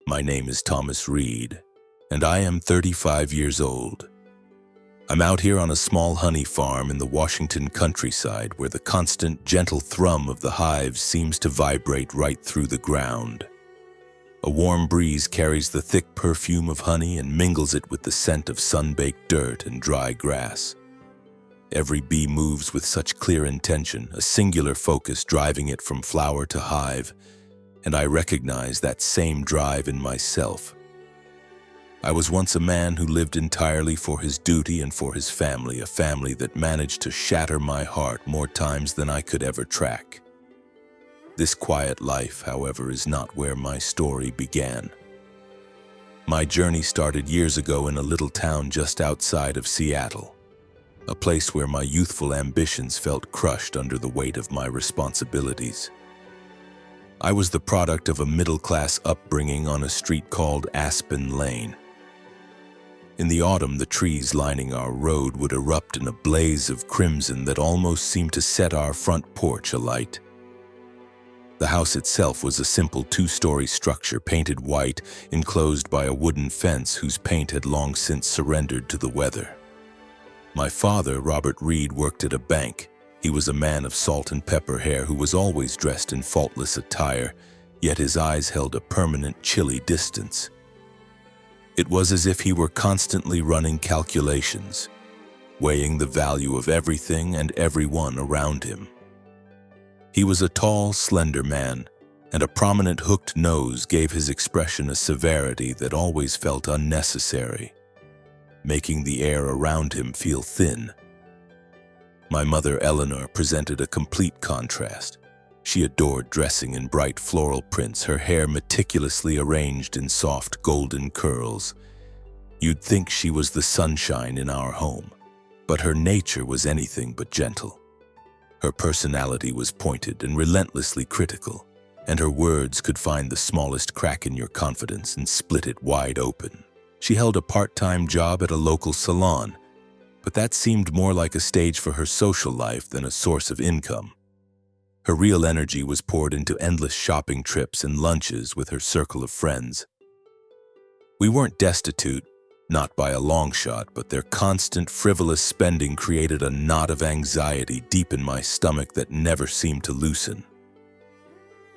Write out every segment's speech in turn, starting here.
My name is Thomas Reed, and I am 35 years old. I'm out here on a small honey farm in the Washington countryside where the constant, gentle thrum of the hives seems to vibrate right through the ground. A warm breeze carries the thick perfume of honey and mingles it with the scent of sun-baked dirt and dry grass. Every bee moves with such clear intention, a singular focus driving it from flower to hive, and I recognize that same drive in myself. I was once a man who lived entirely for his duty and for his family, a family that managed to shatter my heart more times than I could ever track. This quiet life, however, is not where my story began. My journey started years ago in a little town just outside of Seattle, a place where my youthful ambitions felt crushed under the weight of my responsibilities. I was the product of a middle-class upbringing on a street called Aspen Lane. In the autumn, the trees lining our road would erupt in a blaze of crimson that almost seemed to set our front porch alight. The house itself was a simple two-story structure painted white, enclosed by a wooden fence whose paint had long since surrendered to the weather. My father, Robert Reed, worked at a bank. He was a man of salt and pepper hair who was always dressed in faultless attire, yet his eyes held a permanent, chilly distance. It was as if he were constantly running calculations, weighing the value of everything and everyone around him. He was a tall, slender man, and a prominent hooked nose gave his expression a severity that always felt unnecessary, making the air around him feel thin. My mother, Eleanor, presented a complete contrast. She adored dressing in bright floral prints, her hair meticulously arranged in soft golden curls. You'd think she was the sunshine in our home, but her nature was anything but gentle. Her personality was pointed and relentlessly critical, and her words could find the smallest crack in your confidence and split it wide open. She held a part-time job at a local salon, but that seemed more like a stage for her social life than a source of income. Her real energy was poured into endless shopping trips and lunches with her circle of friends. We weren't destitute, not by a long shot, but their constant frivolous spending created a knot of anxiety deep in my stomach that never seemed to loosen.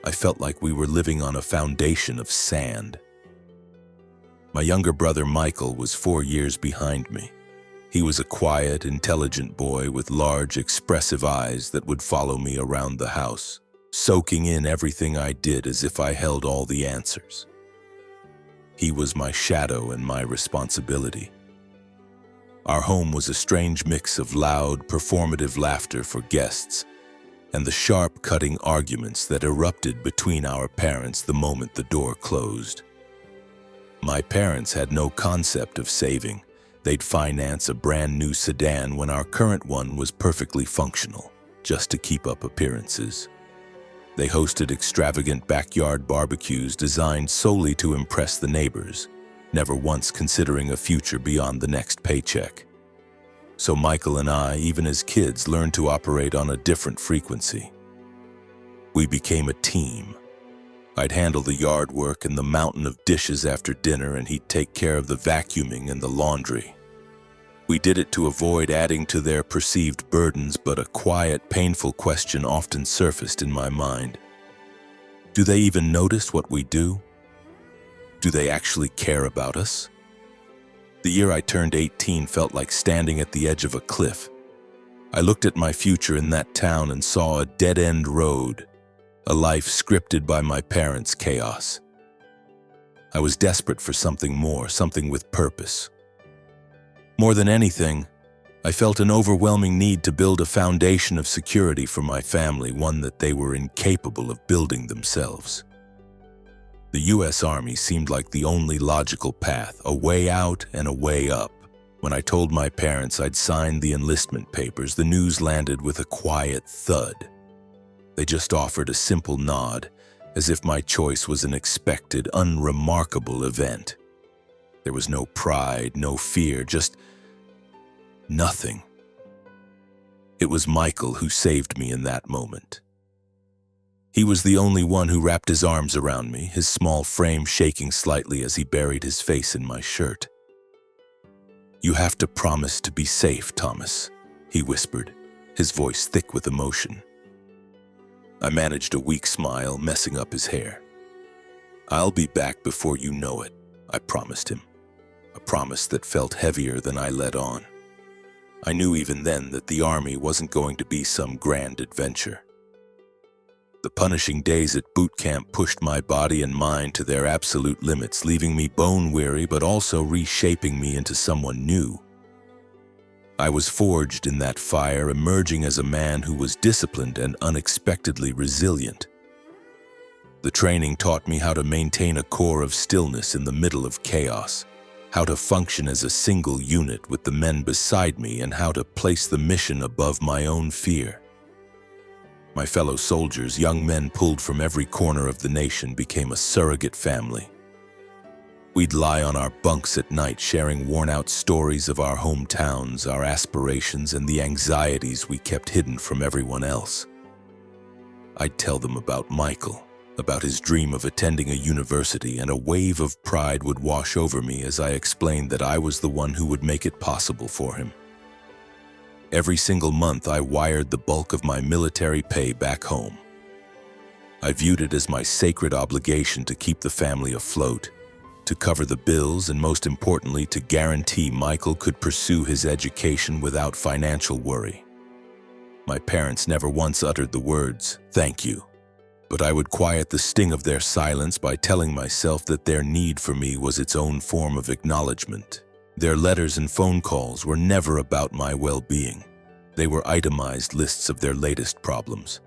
I felt like we were living on a foundation of sand. My younger brother Michael was 4 years behind me. He was a quiet, intelligent boy with large, expressive eyes that would follow me around the house, soaking in everything I did as if I held all the answers. He was my shadow and my responsibility. Our home was a strange mix of loud, performative laughter for guests and the sharp, cutting arguments that erupted between our parents the moment the door closed. My parents had no concept of saving. They'd finance a brand new sedan when our current one was perfectly functional, just to keep up appearances. They hosted extravagant backyard barbecues designed solely to impress the neighbors, never once considering a future beyond the next paycheck. So Michael and I, even as kids, learned to operate on a different frequency. We became a team. I'd handle the yard work and the mountain of dishes after dinner, and he'd take care of the vacuuming and the laundry. We did it to avoid adding to their perceived burdens, but a quiet, painful question often surfaced in my mind. Do they even notice what we do? Do they actually care about us? The year I turned 18 felt like standing at the edge of a cliff. I looked at my future in that town and saw a dead-end road, a life scripted by my parents' chaos. I was desperate for something more, something with purpose. More than anything, I felt an overwhelming need to build a foundation of security for my family, one that they were incapable of building themselves. The U.S. Army seemed like the only logical path, a way out and a way up. When I told my parents I'd signed the enlistment papers, the news landed with a quiet thud. They just offered a simple nod, as if my choice was an expected, unremarkable event. There was no pride, no fear, just nothing. It was Michael who saved me in that moment. He was the only one who wrapped his arms around me, his small frame shaking slightly as he buried his face in my shirt. "You have to promise to be safe, Thomas," he whispered, his voice thick with emotion. I managed a weak smile, messing up his hair. "I'll be back before you know it," I promised him, a promise that felt heavier than I let on. I knew even then that the army wasn't going to be some grand adventure. The punishing days at boot camp pushed my body and mind to their absolute limits, leaving me bone-weary but also reshaping me into someone new. I was forged in that fire, emerging as a man who was disciplined and unexpectedly resilient. The training taught me how to maintain a core of stillness in the middle of chaos, how to function as a single unit with the men beside me, and how to place the mission above my own fear. My fellow soldiers, young men pulled from every corner of the nation, became a surrogate family. We'd lie on our bunks at night, sharing worn-out stories of our hometowns, our aspirations, and the anxieties we kept hidden from everyone else. I'd tell them about Michael, about his dream of attending a university, and a wave of pride would wash over me as I explained that I was the one who would make it possible for him. Every single month, I wired the bulk of my military pay back home. I viewed it as my sacred obligation to keep the family afloat, to cover the bills, and most importantly, to guarantee Michael could pursue his education without financial worry. My parents never once uttered the words, "Thank you," but I would quiet the sting of their silence by telling myself that their need for me was its own form of acknowledgement. Their letters and phone calls were never about my well-being. They were itemized lists of their latest problems.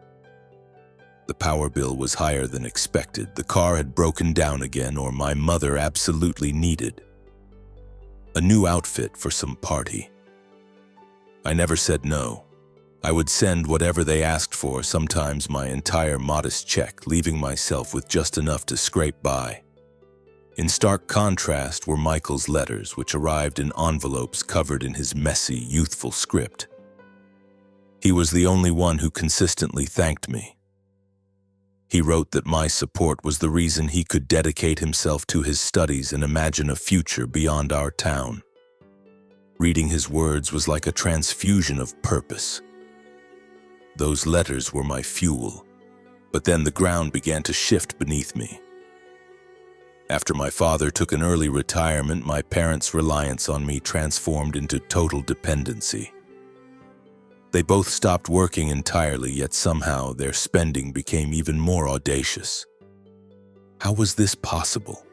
The power bill was higher than expected, the car had broken down again, or my mother absolutely needed a new outfit for some party. I never said no. I would send whatever they asked for, sometimes my entire modest check, leaving myself with just enough to scrape by. In stark contrast were Michael's letters, which arrived in envelopes covered in his messy, youthful script. He was the only one who consistently thanked me. He wrote that my support was the reason he could dedicate himself to his studies and imagine a future beyond our town. Reading his words was like a transfusion of purpose. Those letters were my fuel, but then the ground began to shift beneath me. After my father took an early retirement, my parents' reliance on me transformed into total dependency. They both stopped working entirely, yet somehow their spending became even more audacious. How was this possible?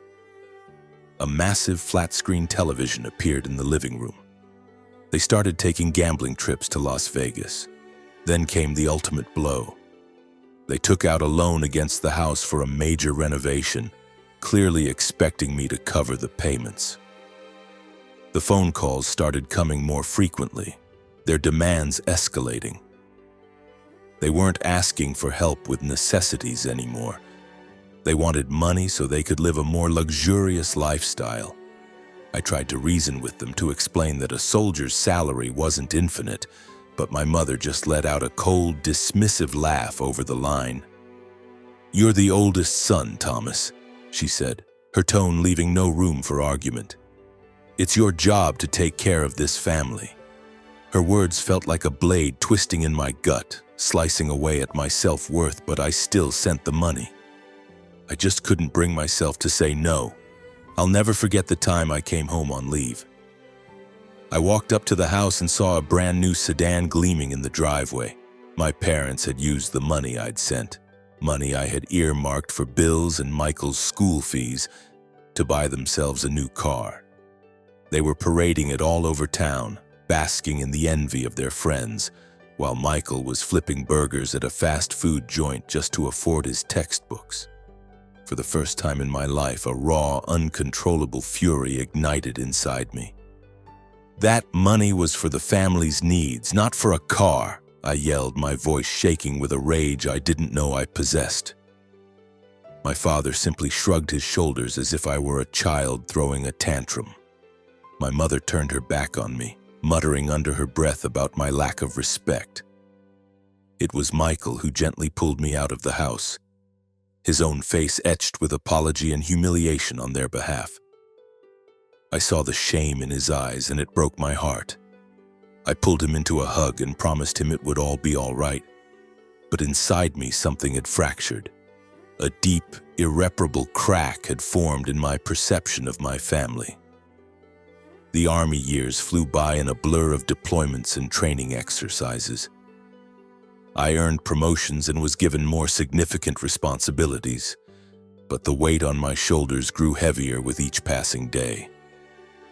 A massive flat-screen television appeared in the living room. They started taking gambling trips to Las Vegas. Then came the ultimate blow. They took out a loan against the house for a major renovation, clearly expecting me to cover the payments. The phone calls started coming more frequently, their demands escalating. They weren't asking for help with necessities anymore. They wanted money so they could live a more luxurious lifestyle. I tried to reason with them, to explain that a soldier's salary wasn't infinite, but my mother just let out a cold, dismissive laugh over the line. "You're the oldest son, Thomas," she said, her tone leaving no room for argument. "It's your job to take care of this family." Her words felt like a blade twisting in my gut, slicing away at my self-worth, but I still sent the money. I just couldn't bring myself to say no. I'll never forget the time I came home on leave. I walked up to the house and saw a brand new sedan gleaming in the driveway. My parents had used the money I'd sent, money I had earmarked for bills and Michael's school fees, to buy themselves a new car. They were parading it all over town, basking in the envy of their friends, while Michael was flipping burgers at a fast food joint just to afford his textbooks. For the first time in my life, a raw, uncontrollable fury ignited inside me. That money was for the family's needs, not for a car, I yelled, my voice shaking with a rage I didn't know I possessed. My father simply shrugged his shoulders as if I were a child throwing a tantrum. My mother turned her back on me, muttering under her breath about my lack of respect. It was Michael who gently pulled me out of the house, his own face etched with apology and humiliation on their behalf. I saw the shame in his eyes, and it broke my heart. I pulled him into a hug and promised him it would all be all right. But inside me, something had fractured. A deep, irreparable crack had formed in my perception of my family. The Army years flew by in a blur of deployments and training exercises. I earned promotions and was given more significant responsibilities, but the weight on my shoulders grew heavier with each passing day.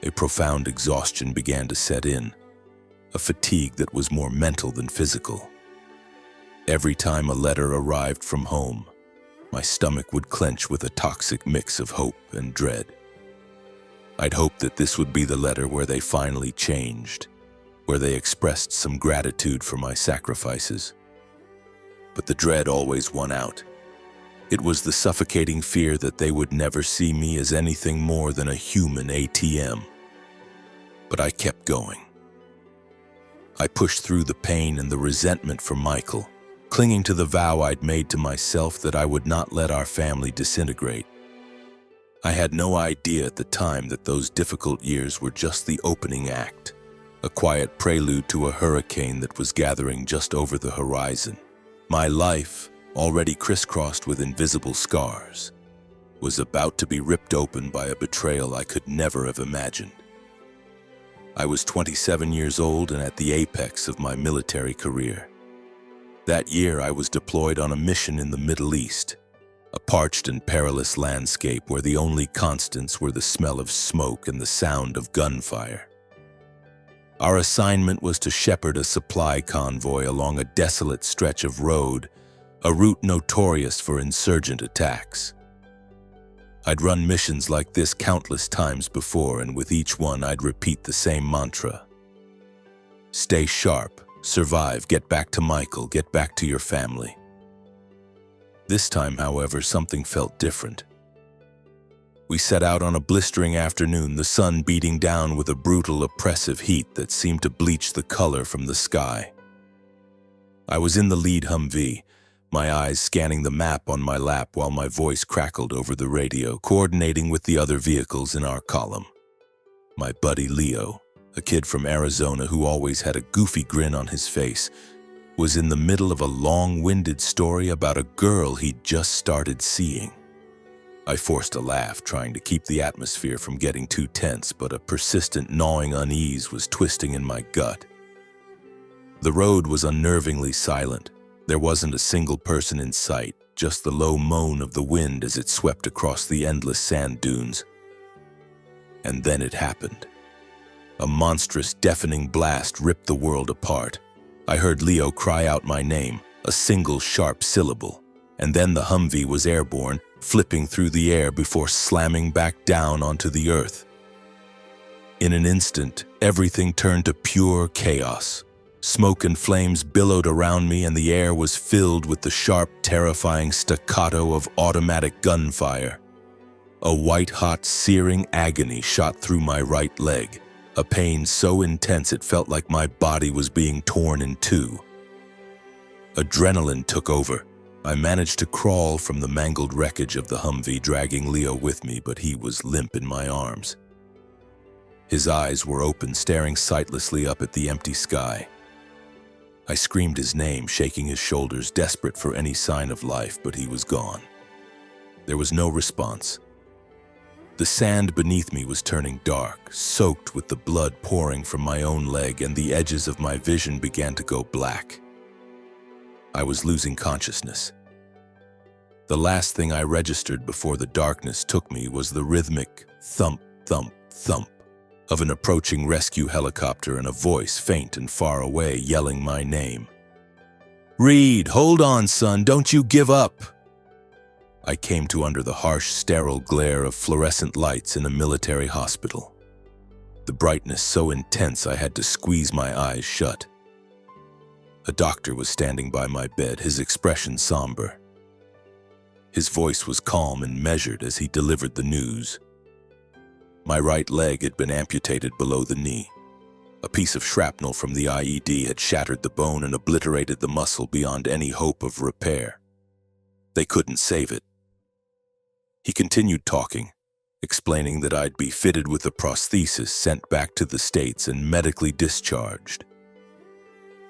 A profound exhaustion began to set in, a fatigue that was more mental than physical. Every time a letter arrived from home, my stomach would clench with a toxic mix of hope and dread. I'd hoped that this would be the letter where they finally changed, where they expressed some gratitude for my sacrifices. But the dread always won out. It was the suffocating fear that they would never see me as anything more than a human ATM. But I kept going. I pushed through the pain and the resentment for Michael, clinging to the vow I'd made to myself that I would not let our family disintegrate. I had no idea at the time that those difficult years were just the opening act, a quiet prelude to a hurricane that was gathering just over the horizon. My life, already crisscrossed with invisible scars, was about to be ripped open by a betrayal I could never have imagined. I was 27 years old and at the apex of my military career. That year I was deployed on a mission in the Middle East, a parched and perilous landscape where the only constants were the smell of smoke and the sound of gunfire. Our assignment was to shepherd a supply convoy along a desolate stretch of road, a route notorious for insurgent attacks. I'd run missions like this countless times before, and with each one I'd repeat the same mantra. Stay sharp, survive, get back to Michael, get back to your family. This time, however, something felt different. We set out on a blistering afternoon, the sun beating down with a brutal, oppressive heat that seemed to bleach the color from the sky. I was in the lead Humvee, my eyes scanning the map on my lap while my voice crackled over the radio, coordinating with the other vehicles in our column. My buddy Leo, a kid from Arizona who always had a goofy grin on his face, was in the middle of a long-winded story about a girl he'd just started seeing. I forced a laugh, trying to keep the atmosphere from getting too tense, but a persistent gnawing unease was twisting in my gut. The road was unnervingly silent. There wasn't a single person in sight, just the low moan of the wind as it swept across the endless sand dunes. And then it happened. A monstrous, deafening blast ripped the world apart. I heard Leo cry out my name, a single sharp syllable, and then the Humvee was airborne, flipping through the air before slamming back down onto the earth. In an instant, everything turned to pure chaos. Smoke and flames billowed around me, and the air was filled with the sharp, terrifying staccato of automatic gunfire. A white-hot, searing agony shot through my right leg, a pain so intense it felt like my body was being torn in two. Adrenaline took over. I managed to crawl from the mangled wreckage of the Humvee, dragging Leo with me, but he was limp in my arms. His eyes were open, staring sightlessly up at the empty sky. I screamed his name, shaking his shoulders, desperate for any sign of life, but he was gone. There was no response. The sand beneath me was turning dark, soaked with the blood pouring from my own leg, and the edges of my vision began to go black. I was losing consciousness. The last thing I registered before the darkness took me was the rhythmic thump, thump, thump of an approaching rescue helicopter and a voice faint and far away yelling my name. "Reed, hold on, son, don't you give up!" I came to under the harsh, sterile glare of fluorescent lights in a military hospital. The brightness so intense I had to squeeze my eyes shut. A doctor was standing by my bed, his expression somber. His voice was calm and measured as he delivered the news. My right leg had been amputated below the knee. A piece of shrapnel from the IED had shattered the bone and obliterated the muscle beyond any hope of repair. They couldn't save it, He continued talking, explaining that I'd be fitted with a prosthesis, sent back to the States, and medically discharged.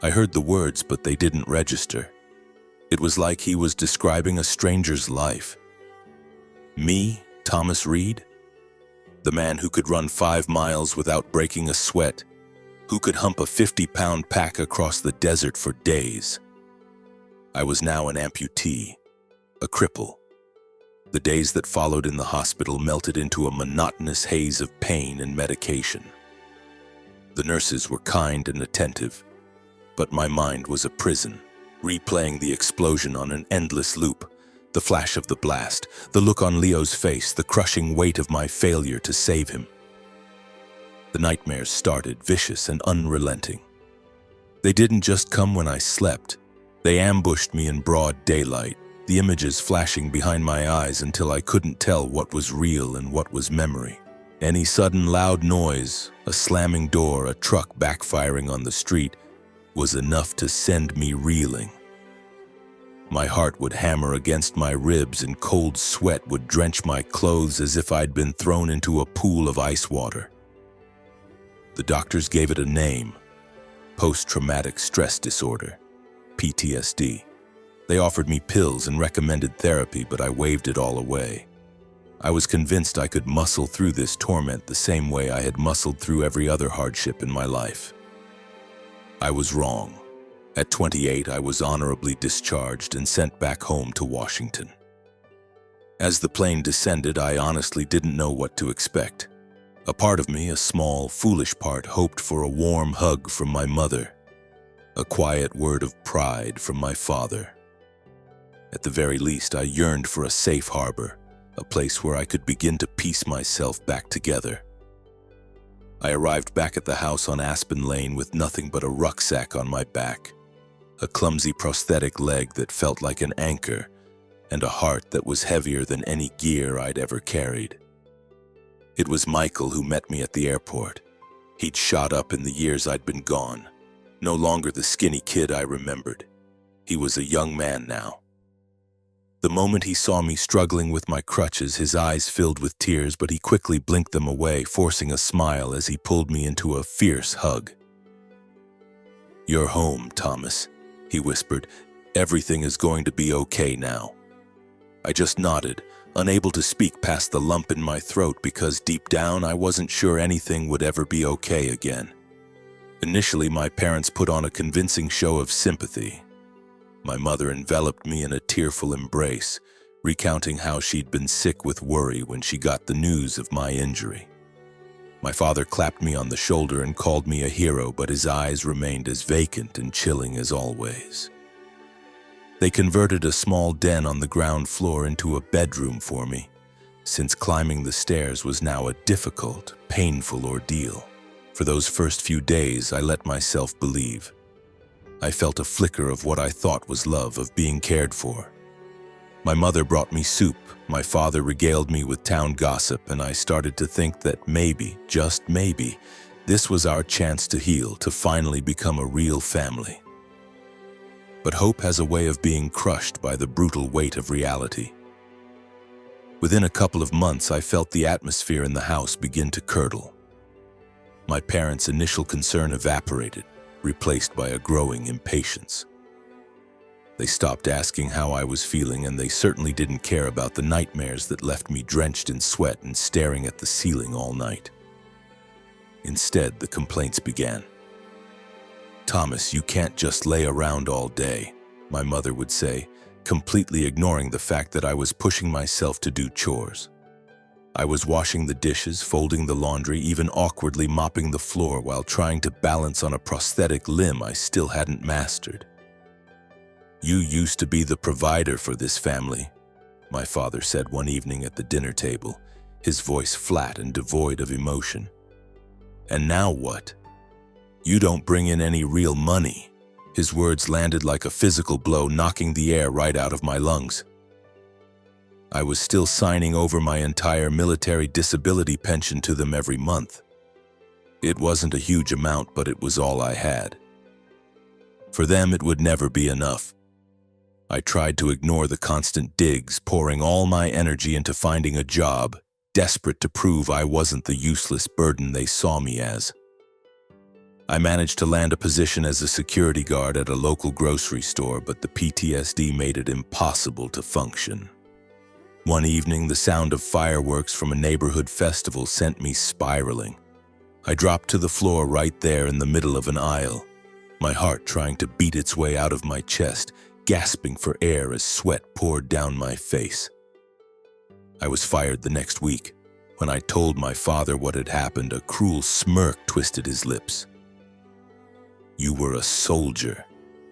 I heard the words, but they didn't register. It was like he was describing a stranger's life. Me, Thomas Reed? The man who could run 5 miles without breaking a sweat, who could hump a 50-pound pack across the desert for days. I was now an amputee, a cripple. The days that followed in the hospital melted into a monotonous haze of pain and medication. The nurses were kind and attentive, but my mind was a prison, replaying the explosion on an endless loop, the flash of the blast, the look on Leo's face, the crushing weight of my failure to save him. The nightmares started, vicious and unrelenting. They didn't just come when I slept. They ambushed me in broad daylight, the images flashing behind my eyes until I couldn't tell what was real and what was memory. Any sudden loud noise, a slamming door, a truck backfiring on the street, was enough to send me reeling. My heart would hammer against my ribs and cold sweat would drench my clothes as if I'd been thrown into a pool of ice water. The doctors gave it a name: post-traumatic stress disorder, PTSD. They offered me pills and recommended therapy, but I waved it all away. I was convinced I could muscle through this torment the same way I had muscled through every other hardship in my life. I was wrong. At 28, I was honorably discharged and sent back home to Washington. As the plane descended, I honestly didn't know what to expect. A part of me, a small, foolish part, hoped for a warm hug from my mother, a quiet word of pride from my father. At the very least, I yearned for a safe harbor, a place where I could begin to piece myself back together. I arrived back at the house on Aspen Lane with nothing but a rucksack on my back, a clumsy prosthetic leg that felt like an anchor, and a heart that was heavier than any gear I'd ever carried. It was Michael who met me at the airport. He'd shot up in the years I'd been gone, no longer the skinny kid I remembered. He was a young man now. The moment he saw me struggling with my crutches, his eyes filled with tears, but he quickly blinked them away, forcing a smile as he pulled me into a fierce hug. "You're home, Thomas," he whispered. "Everything is going to be okay now." I just nodded, unable to speak past the lump in my throat because deep down I wasn't sure anything would ever be okay again. Initially, my parents put on a convincing show of sympathy. My mother enveloped me in a tearful embrace, recounting how she'd been sick with worry when she got the news of my injury. My father clapped me on the shoulder and called me a hero, but his eyes remained as vacant and chilling as always. They converted a small den on the ground floor into a bedroom for me, since climbing the stairs was now a difficult, painful ordeal. For those first few days, I let myself believe. I felt a flicker of what I thought was love, of being cared for. My mother brought me soup, my father regaled me with town gossip, and I started to think that maybe, just maybe, this was our chance to heal, to finally become a real family. But hope has a way of being crushed by the brutal weight of reality. Within a couple of months, I felt the atmosphere in the house begin to curdle. My parents' initial concern evaporated, replaced by a growing impatience. They stopped asking how I was feeling, and they certainly didn't care about the nightmares that left me drenched in sweat and staring at the ceiling all night. Instead, the complaints began. "Thomas, you can't just lay around all day," my mother would say, completely ignoring the fact that I was pushing myself to do chores. I was washing the dishes, folding the laundry, even awkwardly mopping the floor while trying to balance on a prosthetic limb I still hadn't mastered. "You used to be the provider for this family," my father said one evening at the dinner table, his voice flat and devoid of emotion. "And now what? You don't bring in any real money." His words landed like a physical blow, knocking the air right out of my lungs. I was still signing over my entire military disability pension to them every month. It wasn't a huge amount, but it was all I had. For them, it would never be enough. I tried to ignore the constant digs, pouring all my energy into finding a job, desperate to prove I wasn't the useless burden they saw me as. I managed to land a position as a security guard at a local grocery store, but the PTSD made it impossible to function. One evening, the sound of fireworks from a neighborhood festival sent me spiraling. I dropped to the floor right there in the middle of an aisle, my heart trying to beat its way out of my chest, gasping for air as sweat poured down my face. I was fired the next week. When I told my father what had happened, a cruel smirk twisted his lips. "You were a soldier,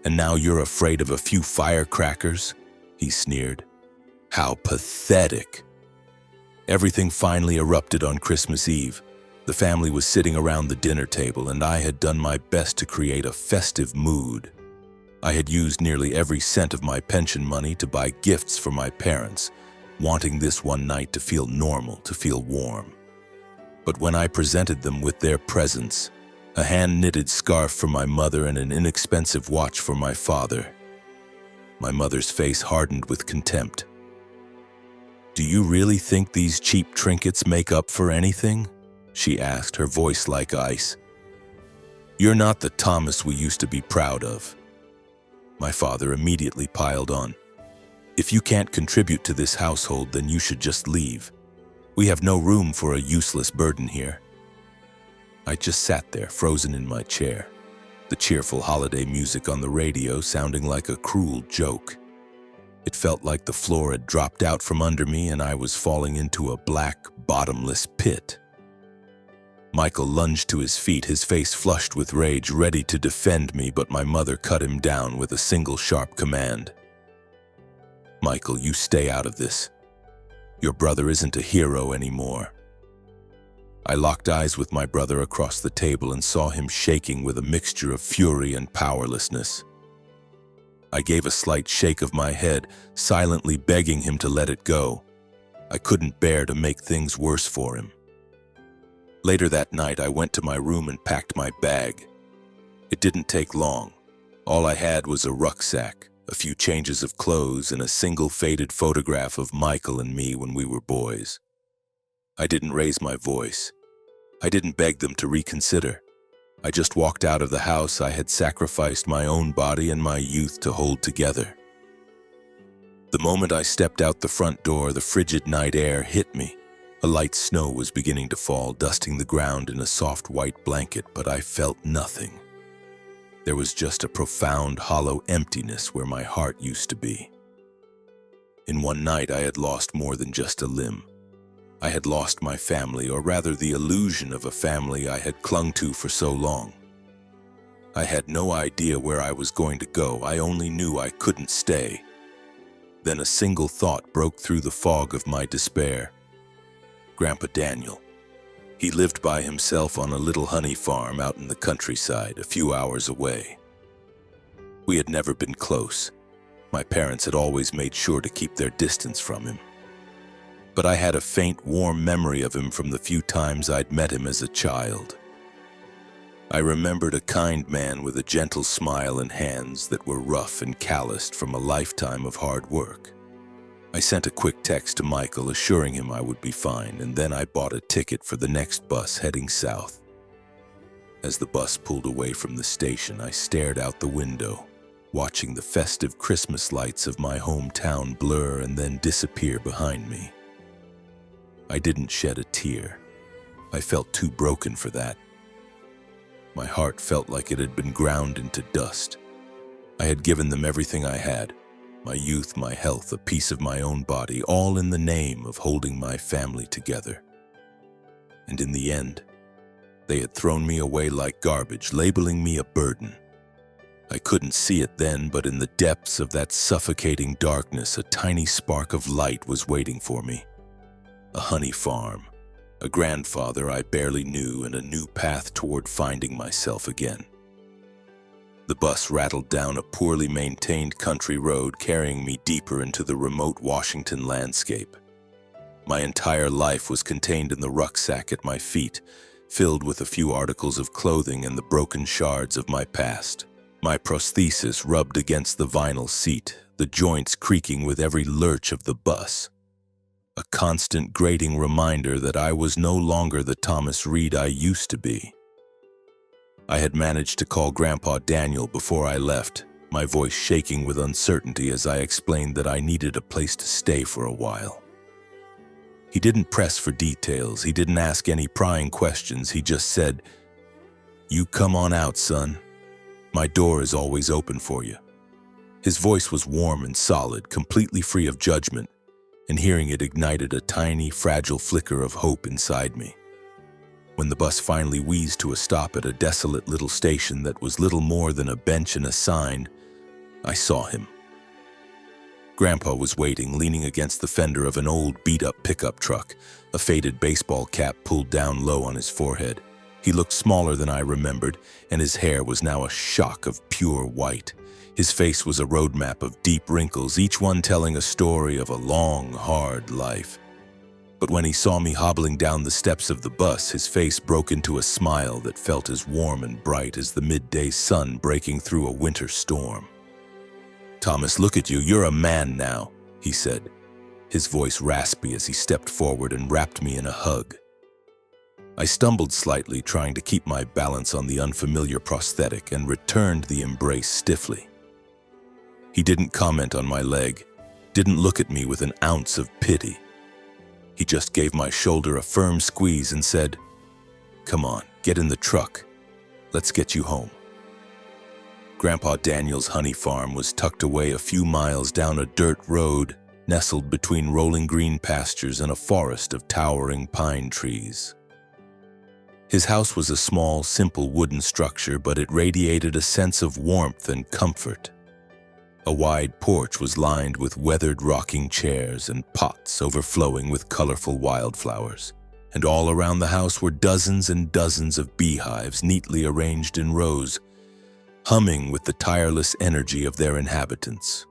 and now you're afraid of a few firecrackers?" he sneered. "How pathetic." Everything finally erupted on Christmas Eve. The family was sitting around the dinner table, and I had done my best to create a festive mood. I had used nearly every cent of my pension money to buy gifts for my parents, wanting this one night to feel normal, to feel warm. But when I presented them with their presents, a hand-knitted scarf for my mother and an inexpensive watch for my father, my mother's face hardened with contempt. "Do you really think these cheap trinkets make up for anything?" she asked, her voice like ice. "You're not the Thomas we used to be proud of." My father immediately piled on. "If you can't contribute to this household, then you should just leave. We have no room for a useless burden here." I just sat there, frozen in my chair, the cheerful holiday music on the radio sounding like a cruel joke. It felt like the floor had dropped out from under me and I was falling into a black, bottomless pit. Michael lunged to his feet, his face flushed with rage, ready to defend me, but my mother cut him down with a single sharp command. "Michael, you stay out of this. Your brother isn't a hero anymore." I locked eyes with my brother across the table and saw him shaking with a mixture of fury and powerlessness. I gave a slight shake of my head, silently begging him to let it go. I couldn't bear to make things worse for him. Later that night, I went to my room and packed my bag. It didn't take long. All I had was a rucksack, a few changes of clothes, and a single faded photograph of Michael and me when we were boys. I didn't raise my voice. I didn't beg them to reconsider. I just walked out of the house I had sacrificed my own body and my youth to hold together. The moment I stepped out the front door, the frigid night air hit me. A light snow was beginning to fall, dusting the ground in a soft white blanket, but I felt nothing. There was just a profound, hollow emptiness where my heart used to be. In one night, I had lost more than just a limb. I had lost my family, or rather the illusion of a family I had clung to for so long. I had no idea where I was going to go. I only knew I couldn't stay. Then a single thought broke through the fog of my despair. Grandpa Daniel. He lived by himself on a little honey farm out in the countryside, a few hours away. We had never been close. My parents had always made sure to keep their distance from him. But I had a faint, warm memory of him from the few times I'd met him as a child. I remembered a kind man with a gentle smile and hands that were rough and calloused from a lifetime of hard work. I sent a quick text to Michael assuring him I would be fine, and then I bought a ticket for the next bus heading south. As the bus pulled away from the station, I stared out the window, watching the festive Christmas lights of my hometown blur and then disappear behind me. I didn't shed a tear. I felt too broken for that. My heart felt like it had been ground into dust. I had given them everything I had, my youth, my health, a piece of my own body, all in the name of holding my family together. And in the end, they had thrown me away like garbage, labeling me a burden. I couldn't see it then, but in the depths of that suffocating darkness, a tiny spark of light was waiting for me. A honey farm, a grandfather I barely knew, and a new path toward finding myself again. The bus rattled down a poorly maintained country road, carrying me deeper into the remote Washington landscape. My entire life was contained in the rucksack at my feet, filled with a few articles of clothing and the broken shards of my past. My prosthesis rubbed against the vinyl seat, the joints creaking with every lurch of the bus. A constant grating reminder that I was no longer the Thomas Reed I used to be. I had managed to call Grandpa Daniel before I left, my voice shaking with uncertainty as I explained that I needed a place to stay for a while. He didn't press for details, he didn't ask any prying questions, he just said, "You come on out, son. My door is always open for you." His voice was warm and solid, completely free of judgment, and hearing it ignited a tiny, fragile flicker of hope inside me. When the bus finally wheezed to a stop at a desolate little station that was little more than a bench and a sign, I saw him. Grandpa was waiting, leaning against the fender of an old, beat-up pickup truck, a faded baseball cap pulled down low on his forehead. He looked smaller than I remembered, and his hair was now a shock of pure white. His face was a roadmap of deep wrinkles, each one telling a story of a long, hard life. But when he saw me hobbling down the steps of the bus, his face broke into a smile that felt as warm and bright as the midday sun breaking through a winter storm. "Thomas, look at you, you're a man now," he said, his voice raspy as he stepped forward and wrapped me in a hug. I stumbled slightly, trying to keep my balance on the unfamiliar prosthetic, and returned the embrace stiffly. He didn't comment on my leg, didn't look at me with an ounce of pity. He just gave my shoulder a firm squeeze and said, "Come on, get in the truck. Let's get you home." Grandpa Daniel's honey farm was tucked away a few miles down a dirt road, nestled between rolling green pastures and a forest of towering pine trees. His house was a small, simple wooden structure, but it radiated a sense of warmth and comfort. A wide porch was lined with weathered rocking chairs and pots overflowing with colorful wildflowers, and all around the house were dozens and dozens of beehives neatly arranged in rows, humming with the tireless energy of their inhabitants.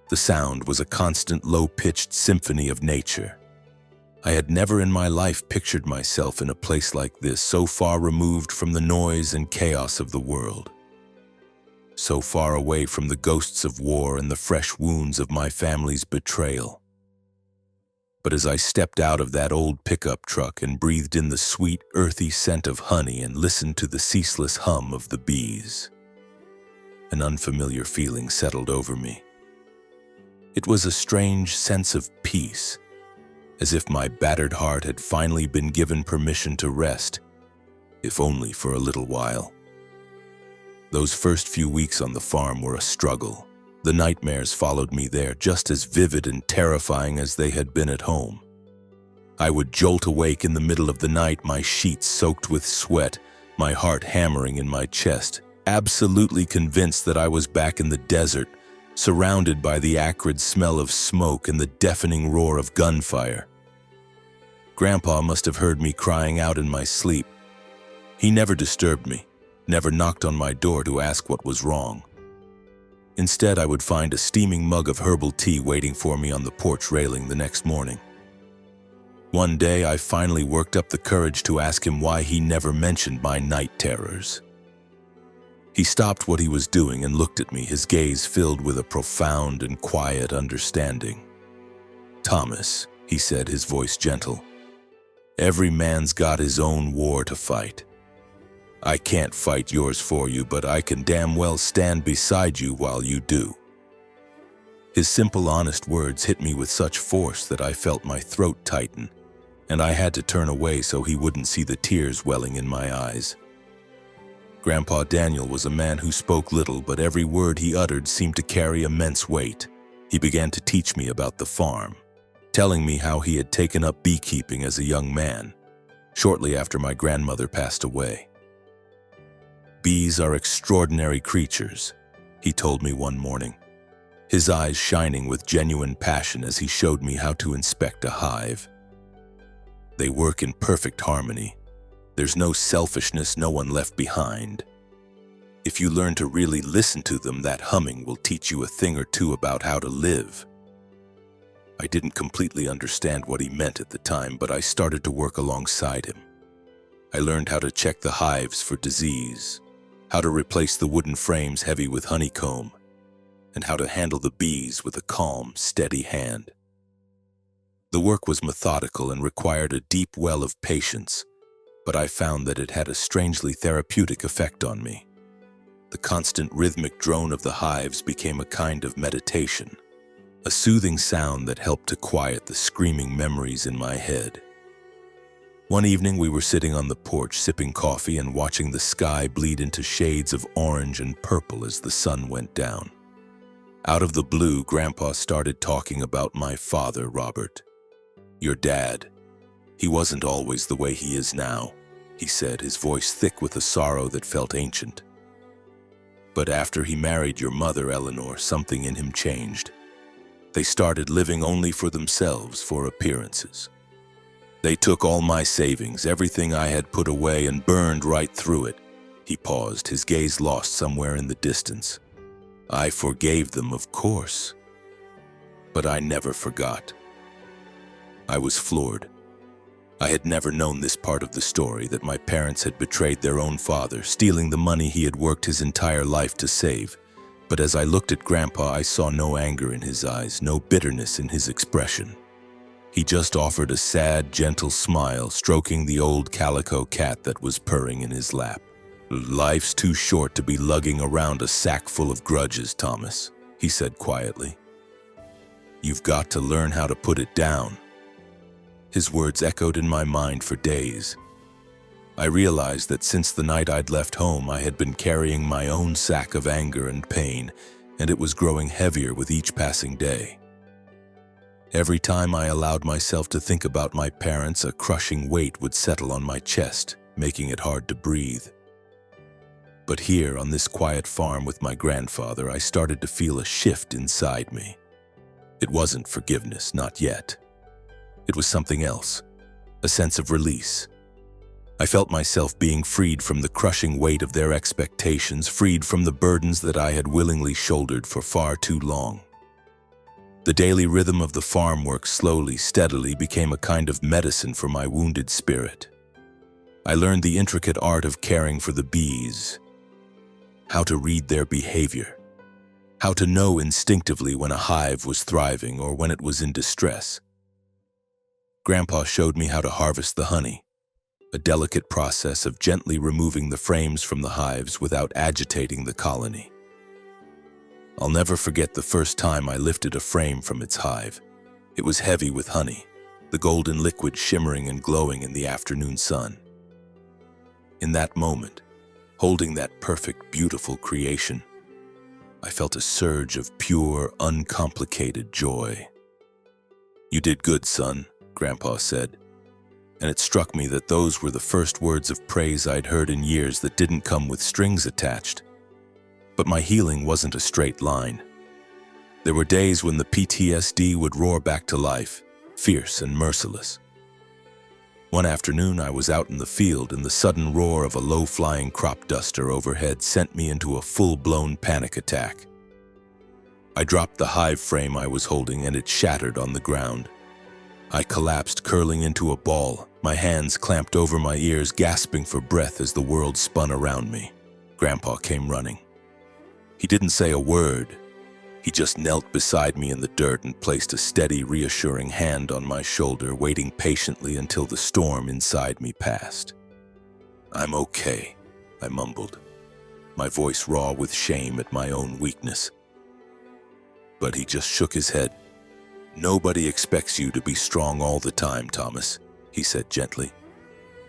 The sound was a constant low-pitched symphony of nature. I had never in my life pictured myself in a place like this, so far removed from the noise and chaos of the world, so far away from the ghosts of war and the fresh wounds of my family's betrayal. But as I stepped out of that old pickup truck and breathed in the sweet, earthy scent of honey and listened to the ceaseless hum of the bees, an unfamiliar feeling settled over me. It was a strange sense of peace, as if my battered heart had finally been given permission to rest, if only for a little while. Those first few weeks on the farm were a struggle. The nightmares followed me there, just as vivid and terrifying as they had been at home. I would jolt awake in the middle of the night, my sheets soaked with sweat, my heart hammering in my chest, absolutely convinced that I was back in the desert, surrounded by the acrid smell of smoke and the deafening roar of gunfire. Grandpa must have heard me crying out in my sleep. He never disturbed me, never knocked on my door to ask what was wrong. Instead, I would find a steaming mug of herbal tea waiting for me on the porch railing the next morning. One day, I finally worked up the courage to ask him why he never mentioned my night terrors. He stopped what he was doing and looked at me, his gaze filled with a profound and quiet understanding. "Thomas," he said, his voice gentle, "every man's got his own war to fight. I can't fight yours for you, but I can damn well stand beside you while you do." His simple, honest words hit me with such force that I felt my throat tighten, and I had to turn away so he wouldn't see the tears welling in my eyes. Grandpa Daniel was a man who spoke little, but every word he uttered seemed to carry immense weight. He began to teach me about the farm, telling me how he had taken up beekeeping as a young man, shortly after my grandmother passed away. "Bees are extraordinary creatures," he told me one morning, his eyes shining with genuine passion as he showed me how to inspect a hive. "They work in perfect harmony. There's no selfishness, no one left behind. If you learn to really listen to them, that humming will teach you a thing or two about how to live." I didn't completely understand what he meant at the time, but I started to work alongside him. I learned how to check the hives for disease, how to replace the wooden frames heavy with honeycomb, and how to handle the bees with a calm, steady hand. The work was methodical and required a deep well of patience, but I found that it had a strangely therapeutic effect on me. The constant rhythmic drone of the hives became a kind of meditation, a soothing sound that helped to quiet the screaming memories in my head. One evening we were sitting on the porch sipping coffee and watching the sky bleed into shades of orange and purple as the sun went down. Out of the blue, Grandpa started talking about my father, Robert. "Your dad. He wasn't always the way he is now," he said, his voice thick with a sorrow that felt ancient. "But after he married your mother, Eleanor, something in him changed. They started living only for themselves, for appearances. They took all my savings, everything I had put away, and burned right through it." He paused, his gaze lost somewhere in the distance. "I forgave them, of course, but I never forgot." I was floored. I had never known this part of the story, that my parents had betrayed their own father, stealing the money he had worked his entire life to save. But as I looked at Grandpa, I saw no anger in his eyes, no bitterness in his expression. He just offered a sad, gentle smile, stroking the old calico cat that was purring in his lap. "Life's too short to be lugging around a sack full of grudges, Thomas," he said quietly. "You've got to learn how to put it down." His words echoed in my mind for days. I realized that since the night I'd left home, I had been carrying my own sack of anger and pain, and it was growing heavier with each passing day. Every time I allowed myself to think about my parents, a crushing weight would settle on my chest, making it hard to breathe. But here, on this quiet farm with my grandfather, I started to feel a shift inside me. It wasn't forgiveness, not yet. It was something else, a sense of release. I felt myself being freed from the crushing weight of their expectations, freed from the burdens that I had willingly shouldered for far too long. The daily rhythm of the farm work slowly, steadily became a kind of medicine for my wounded spirit. I learned the intricate art of caring for the bees, how to read their behavior, how to know instinctively when a hive was thriving or when it was in distress. Grandpa showed me how to harvest the honey, a delicate process of gently removing the frames from the hives without agitating the colony. I'll never forget the first time I lifted a frame from its hive. It was heavy with honey, the golden liquid shimmering and glowing in the afternoon sun. In that moment, holding that perfect, beautiful creation, I felt a surge of pure, uncomplicated joy. "You did good, son," Grandpa said, and it struck me that those were the first words of praise I'd heard in years that didn't come with strings attached. But my healing wasn't a straight line. There were days when the PTSD would roar back to life, fierce and merciless. One afternoon I was out in the field and the sudden roar of a low-flying crop duster overhead sent me into a full-blown panic attack. I dropped the hive frame I was holding and it shattered on the ground. I collapsed, curling into a ball, my hands clamped over my ears, gasping for breath as the world spun around me. Grandpa came running. He didn't say a word. He just knelt beside me in the dirt and placed a steady, reassuring hand on my shoulder, waiting patiently until the storm inside me passed. "I'm okay," I mumbled, my voice raw with shame at my own weakness. But he just shook his head. "Nobody expects you to be strong all the time, Thomas," he said gently.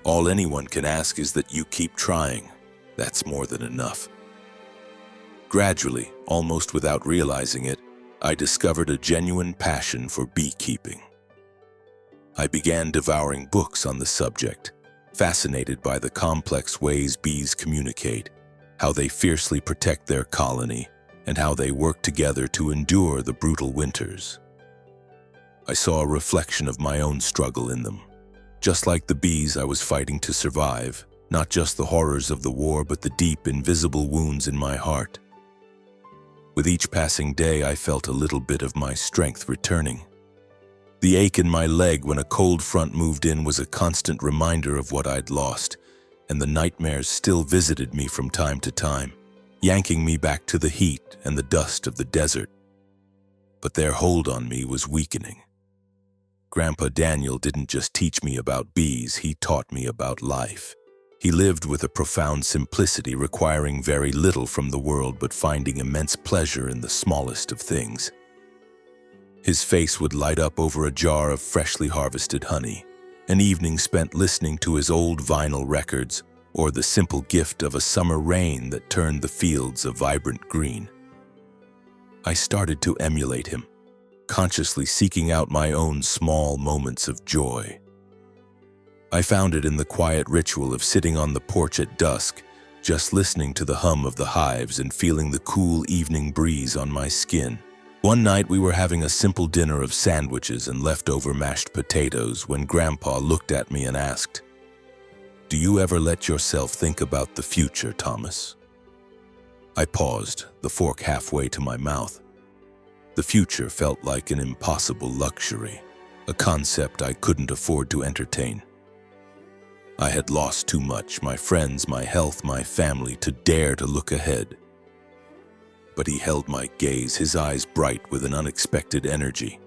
"All anyone can ask is that you keep trying. That's more than enough." Gradually, almost without realizing it, I discovered a genuine passion for beekeeping. I began devouring books on the subject, fascinated by the complex ways bees communicate, how they fiercely protect their colony, and how they work together to endure the brutal winters. I saw a reflection of my own struggle in them. Just like the bees, I was fighting to survive, not just the horrors of the war, but the deep, invisible wounds in my heart. With each passing day, I felt a little bit of my strength returning. The ache in my leg when a cold front moved in was a constant reminder of what I'd lost, and the nightmares still visited me from time to time, yanking me back to the heat and the dust of the desert. But their hold on me was weakening. Grandpa Daniel didn't just teach me about bees, he taught me about life. He lived with a profound simplicity, requiring very little from the world but finding immense pleasure in the smallest of things. His face would light up over a jar of freshly harvested honey, an evening spent listening to his old vinyl records, or the simple gift of a summer rain that turned the fields a vibrant green. I started to emulate him, consciously seeking out my own small moments of joy. I found it in the quiet ritual of sitting on the porch at dusk, just listening to the hum of the hives and feeling the cool evening breeze on my skin. One night we were having a simple dinner of sandwiches and leftover mashed potatoes when Grandpa looked at me and asked, "Do you ever let yourself think about the future, Thomas?" I paused, the fork halfway to my mouth. The future felt like an impossible luxury, a concept I couldn't afford to entertain. I had lost too much, my friends, my health, my family, to dare to look ahead. But he held my gaze, his eyes bright with an unexpected energy.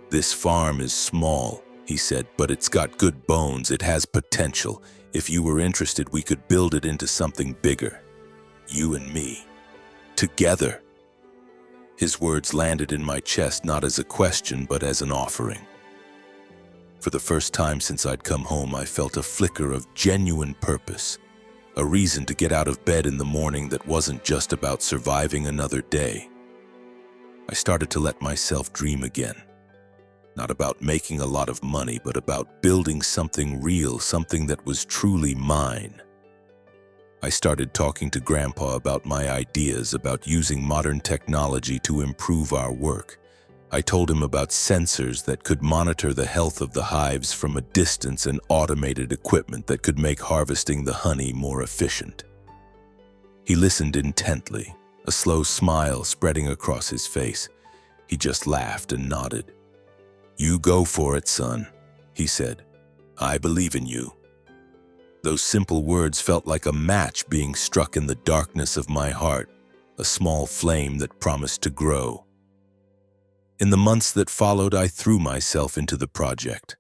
"This farm is small," he said, "but it's got good bones, it has potential. If you were interested, we could build it into something bigger. You and me. Together." His words landed in my chest not as a question, but as an offering. For the first time since I'd come home, I felt a flicker of genuine purpose, a reason to get out of bed in the morning that wasn't just about surviving another day. I started to let myself dream again, not about making a lot of money, but about building something real, something that was truly mine. I started talking to Grandpa about my ideas, about using modern technology to improve our work. I told him about sensors that could monitor the health of the hives from a distance and automated equipment that could make harvesting the honey more efficient. He listened intently, a slow smile spreading across his face. He just laughed and nodded. "You go for it, son," he said. "I believe in you." Those simple words felt like a match being struck in the darkness of my heart, a small flame that promised to grow. In the months that followed, I threw myself into the project.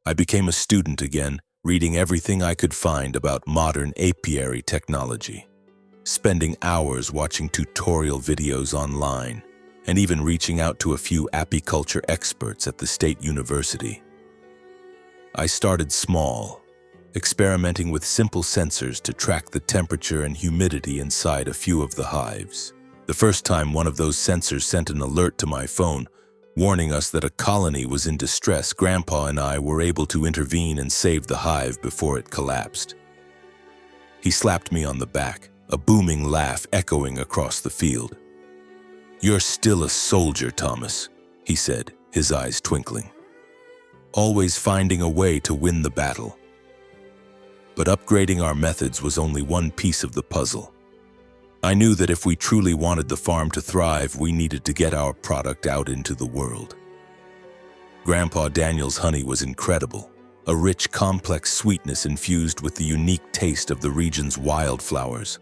I became a student again, reading everything I could find about modern apiary technology, spending hours watching tutorial videos online, and even reaching out to a few apiculture experts at the state university. I started small, experimenting with simple sensors to track the temperature and humidity inside a few of the hives. The first time one of those sensors sent an alert to my phone, warning us that a colony was in distress, Grandpa and I were able to intervene and save the hive before it collapsed. He slapped me on the back, a booming laugh echoing across the field. "You're still a soldier, Thomas," he said, his eyes twinkling. "Always finding a way to win the battle." But upgrading our methods was only one piece of the puzzle. I knew that if we truly wanted the farm to thrive, we needed to get our product out into the world. Grandpa Daniel's honey was incredible, a rich, complex sweetness infused with the unique taste of the region's wildflowers.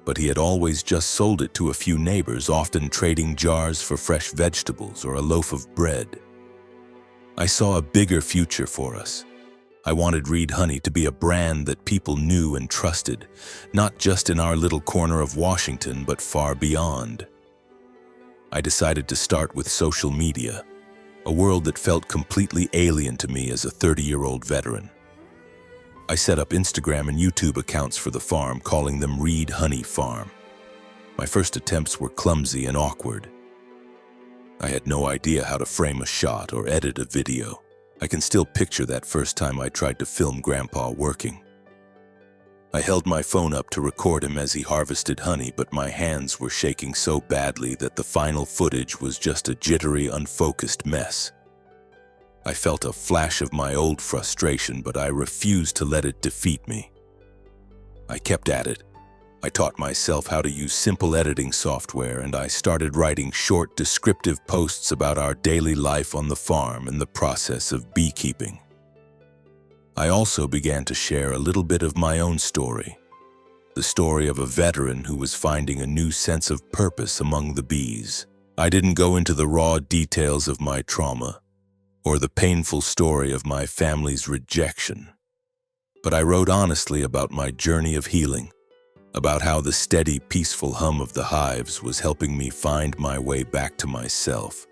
But he had always just sold it to a few neighbors, often trading jars for fresh vegetables or a loaf of bread. I saw a bigger future for us. I wanted Reed Honey to be a brand that people knew and trusted, not just in our little corner of Washington, but far beyond. I decided to start with social media, a world that felt completely alien to me as a 30-year-old veteran. I set up Instagram and YouTube accounts for the farm, calling them Reed Honey Farm. My first attempts were clumsy and awkward. I had no idea how to frame a shot or edit a video. I can still picture that first time I tried to film Grandpa working. I held my phone up to record him as he harvested honey, but my hands were shaking so badly that the final footage was just a jittery, unfocused mess. I felt a flash of my old frustration, but I refused to let it defeat me. I kept at it. I taught myself how to use simple editing software, and I started writing short, descriptive posts about our daily life on the farm and the process of beekeeping. I also began to share a little bit of my own story, the story of a veteran who was finding a new sense of purpose among the bees. I didn't go into the raw details of my trauma or the painful story of my family's rejection, but I wrote honestly about my journey of healing, about how the steady, peaceful hum of the hives was helping me find my way back to myself.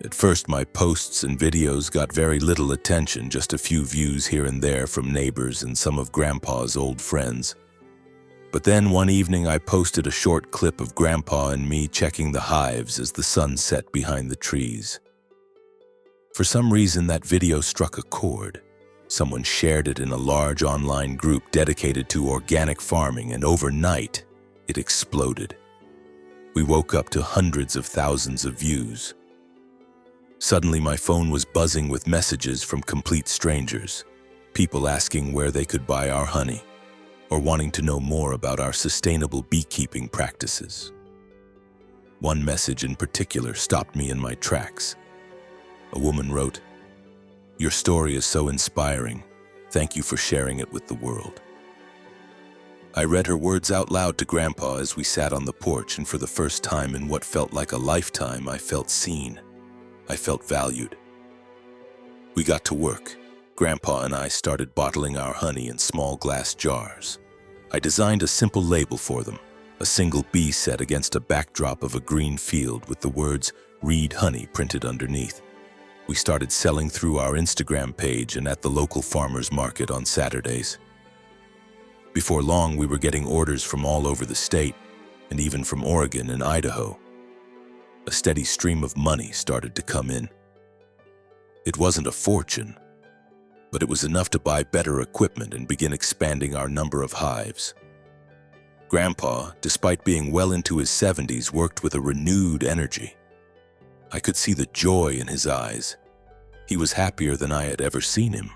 At first, my posts and videos got very little attention, just a few views here and there from neighbors and some of Grandpa's old friends. But then one evening I posted a short clip of Grandpa and me checking the hives as the sun set behind the trees. For some reason, that video struck a chord. Someone shared it in a large online group dedicated to organic farming, and overnight, it exploded. We woke up to hundreds of thousands of views. Suddenly, my phone was buzzing with messages from complete strangers, people asking where they could buy our honey, or wanting to know more about our sustainable beekeeping practices. One message in particular stopped me in my tracks. A woman wrote, "Your story is so inspiring. Thank you for sharing it with the world." I read her words out loud to Grandpa as we sat on the porch, and for the first time in what felt like a lifetime, I felt seen. I felt valued. We got to work. Grandpa and I started bottling our honey in small glass jars. I designed a simple label for them, a single bee set against a backdrop of a green field with the words "Read Honey" printed underneath. We started selling through our Instagram page and at the local farmers market on Saturdays. Before long, we were getting orders from all over the state, and even from Oregon and Idaho. A steady stream of money started to come in. It wasn't a fortune, but it was enough to buy better equipment and begin expanding our number of hives. Grandpa, despite being well into his 70s, worked with a renewed energy. I could see the joy in his eyes. He was happier than I had ever seen him.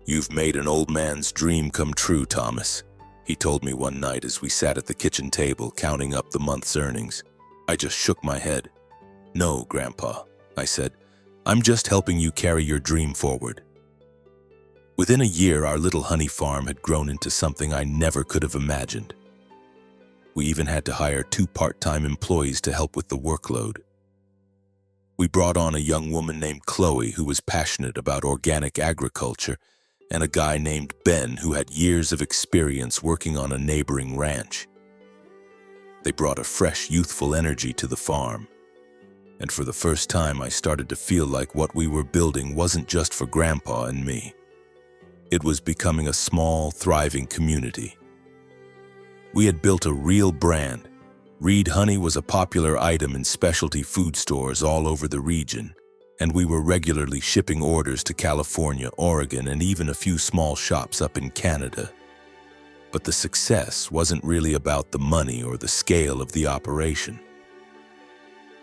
"You've made an old man's dream come true, Thomas," he told me one night as we sat at the kitchen table counting up the month's earnings. I just shook my head. "No, Grandpa," I said. "I'm just helping you carry your dream forward." Within a year, our little honey farm had grown into something I never could have imagined. We even had to hire 2 part-time employees to help with the workload. We brought on a young woman named Chloe who was passionate about organic agriculture, and a guy named Ben who had years of experience working on a neighboring ranch. They brought a fresh, youthful energy to the farm. And for the first time, I started to feel like what we were building wasn't just for Grandpa and me. It was becoming a small, thriving community. We had built a real brand. Reed honey was a popular item in specialty food stores all over the region, and we were regularly shipping orders to California, Oregon, and even a few small shops up in Canada. But the success wasn't really about the money or the scale of the operation.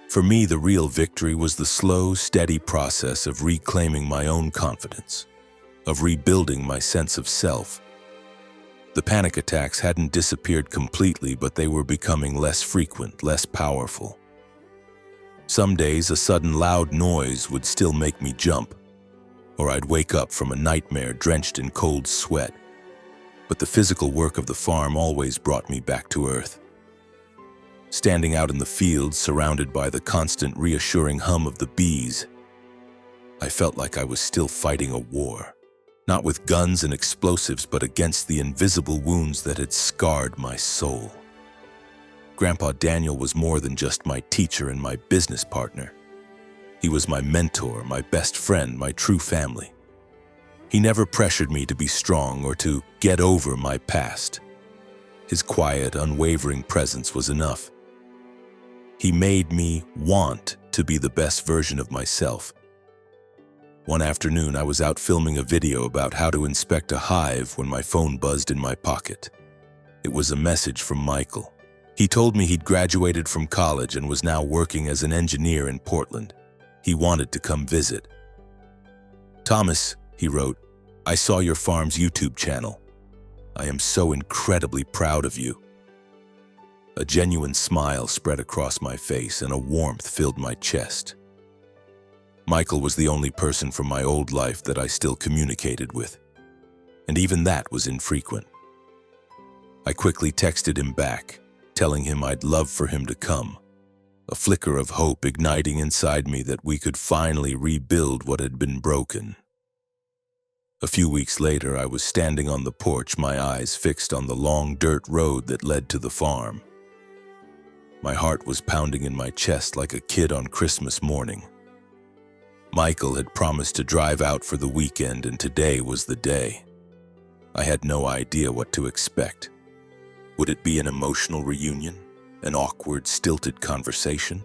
For me, the real victory was the slow, steady process of reclaiming my own confidence, of rebuilding my sense of self. The panic attacks hadn't disappeared completely, but they were becoming less frequent, less powerful. Some days, a sudden loud noise would still make me jump, or I'd wake up from a nightmare drenched in cold sweat. But the physical work of the farm always brought me back to earth. Standing out in the fields, surrounded by the constant reassuring hum of the bees, I felt like I was still fighting a war. Not with guns and explosives, but against the invisible wounds that had scarred my soul. Grandpa Daniel was more than just my teacher and my business partner. He was my mentor, my best friend, my true family. He never pressured me to be strong or to get over my past. His quiet, unwavering presence was enough. He made me want to be the best version of myself. One afternoon, I was out filming a video about how to inspect a hive when my phone buzzed in my pocket. It was a message from Michael. He told me he'd graduated from college and was now working as an engineer in Portland. He wanted to come visit. "Thomas," he wrote, "I saw your farm's YouTube channel. I am so incredibly proud of you." A genuine smile spread across my face and a warmth filled my chest. Michael was the only person from my old life that I still communicated with, and even that was infrequent. I quickly texted him back, telling him I'd love for him to come, a flicker of hope igniting inside me that we could finally rebuild what had been broken. A few weeks later, I was standing on the porch, my eyes fixed on the long dirt road that led to the farm. My heart was pounding in my chest like a kid on Christmas morning. Michael had promised to drive out for the weekend, and today was the day. I had no idea what to expect. Would it be an emotional reunion, an awkward, stilted conversation?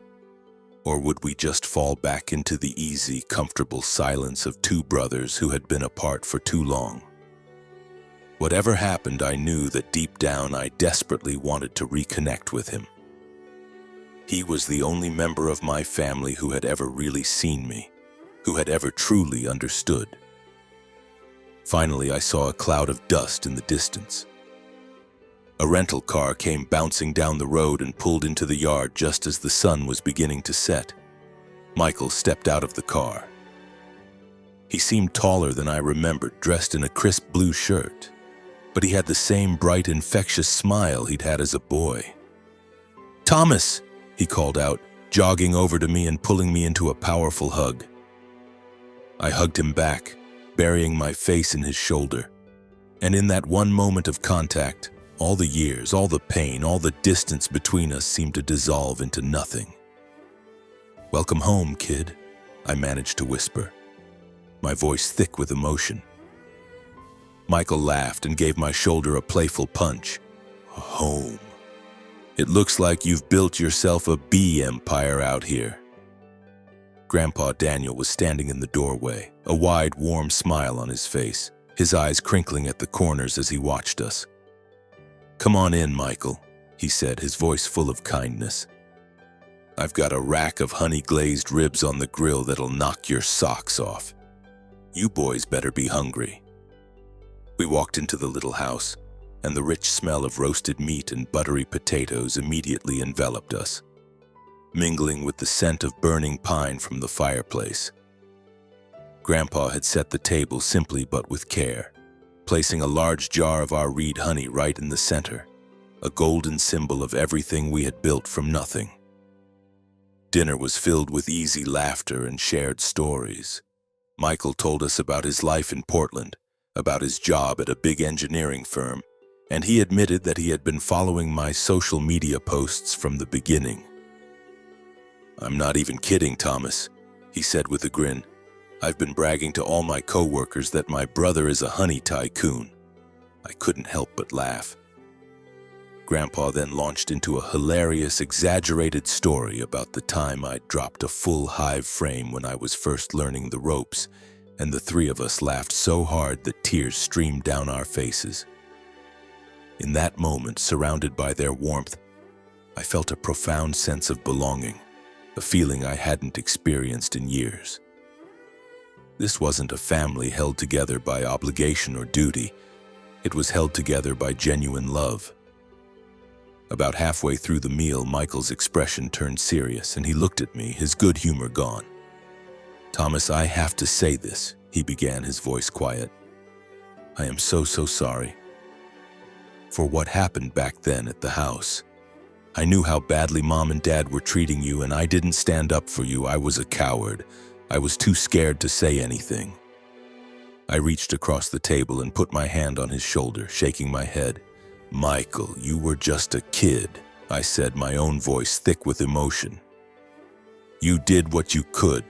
Or would we just fall back into the easy, comfortable silence of two brothers who had been apart for too long? Whatever happened, I knew that deep down I desperately wanted to reconnect with him. He was the only member of my family who had ever really seen me, who had ever truly understood. Finally, I saw a cloud of dust in the distance. A rental car came bouncing down the road and pulled into the yard just as the sun was beginning to set. Michael stepped out of the car. He seemed taller than I remembered, dressed in a crisp blue shirt, but he had the same bright, infectious smile he'd had as a boy. "Thomas!" he called out, jogging over to me and pulling me into a powerful hug. I hugged him back, burying my face in his shoulder, and in that one moment of contact, all the years, all the pain, all the distance between us seemed to dissolve into nothing. "Welcome home, kid," I managed to whisper, my voice thick with emotion. Michael laughed and gave my shoulder a playful punch. "Home. It looks like you've built yourself a bee empire out here." Grandpa Daniel was standing in the doorway, a wide, warm smile on his face, his eyes crinkling at the corners as he watched us. "Come on in, Michael," he said, his voice full of kindness. "I've got a rack of honey-glazed ribs on the grill that'll knock your socks off. You boys better be hungry." We walked into the little house, and the rich smell of roasted meat and buttery potatoes immediately enveloped us, mingling with the scent of burning pine from the fireplace. Grandpa had set the table simply but with care, placing a large jar of our reed honey right in the center, a golden symbol of everything we had built from nothing. Dinner was filled with easy laughter and shared stories. Michael told us about his life in Portland, about his job at a big engineering firm, and he admitted that he had been following my social media posts from the beginning. "I'm not even kidding, Thomas," he said with a grin. "I've been bragging to all my coworkers that my brother is a honey tycoon." I couldn't help but laugh. Grandpa then launched into a hilarious, exaggerated story about the time I'd dropped a full hive frame when I was first learning the ropes, and the three of us laughed so hard that tears streamed down our faces. In that moment, surrounded by their warmth, I felt a profound sense of belonging, a feeling I hadn't experienced in years. This wasn't a family held together by obligation or duty. It was held together by genuine love. About halfway through the meal, Michael's expression turned serious, and he looked at me, his good humor gone. "Thomas, I have to say this," he began, his voice quiet. "I am so sorry for what happened back then at the house. I knew how badly Mom and Dad were treating you, and I didn't stand up for you. I was a coward. I was too scared to say anything." I reached across the table and put my hand on his shoulder, shaking my head. "Michael, you were just a kid," I said, my own voice thick with emotion. "You did what you could.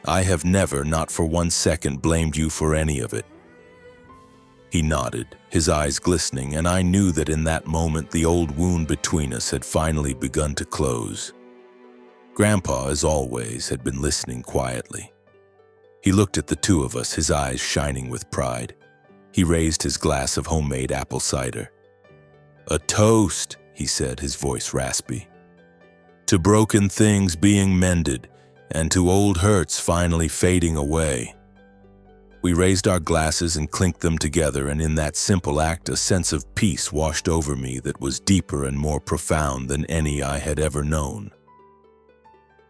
I have never, not for 1 second, blamed you for any of it." He nodded, his eyes glistening, and I knew that in that moment the old wound between us had finally begun to close. Grandpa, as always, had been listening quietly. He looked at the two of us, his eyes shining with pride. He raised his glass of homemade apple cider. "A toast," he said, his voice raspy. "To broken things being mended, and to old hurts finally fading away." We raised our glasses and clinked them together, and in that simple act a sense of peace washed over me that was deeper and more profound than any I had ever known.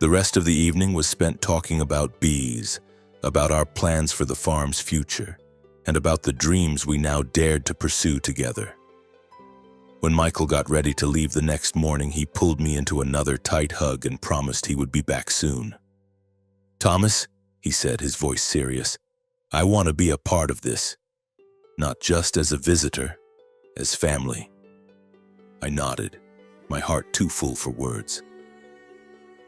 The rest of the evening was spent talking about bees, about our plans for the farm's future, and about the dreams we now dared to pursue together. When Michael got ready to leave the next morning, he pulled me into another tight hug and promised he would be back soon. "Thomas," he said, his voice serious, "I want to be a part of this. Not just as a visitor, as family." I nodded, my heart too full for words.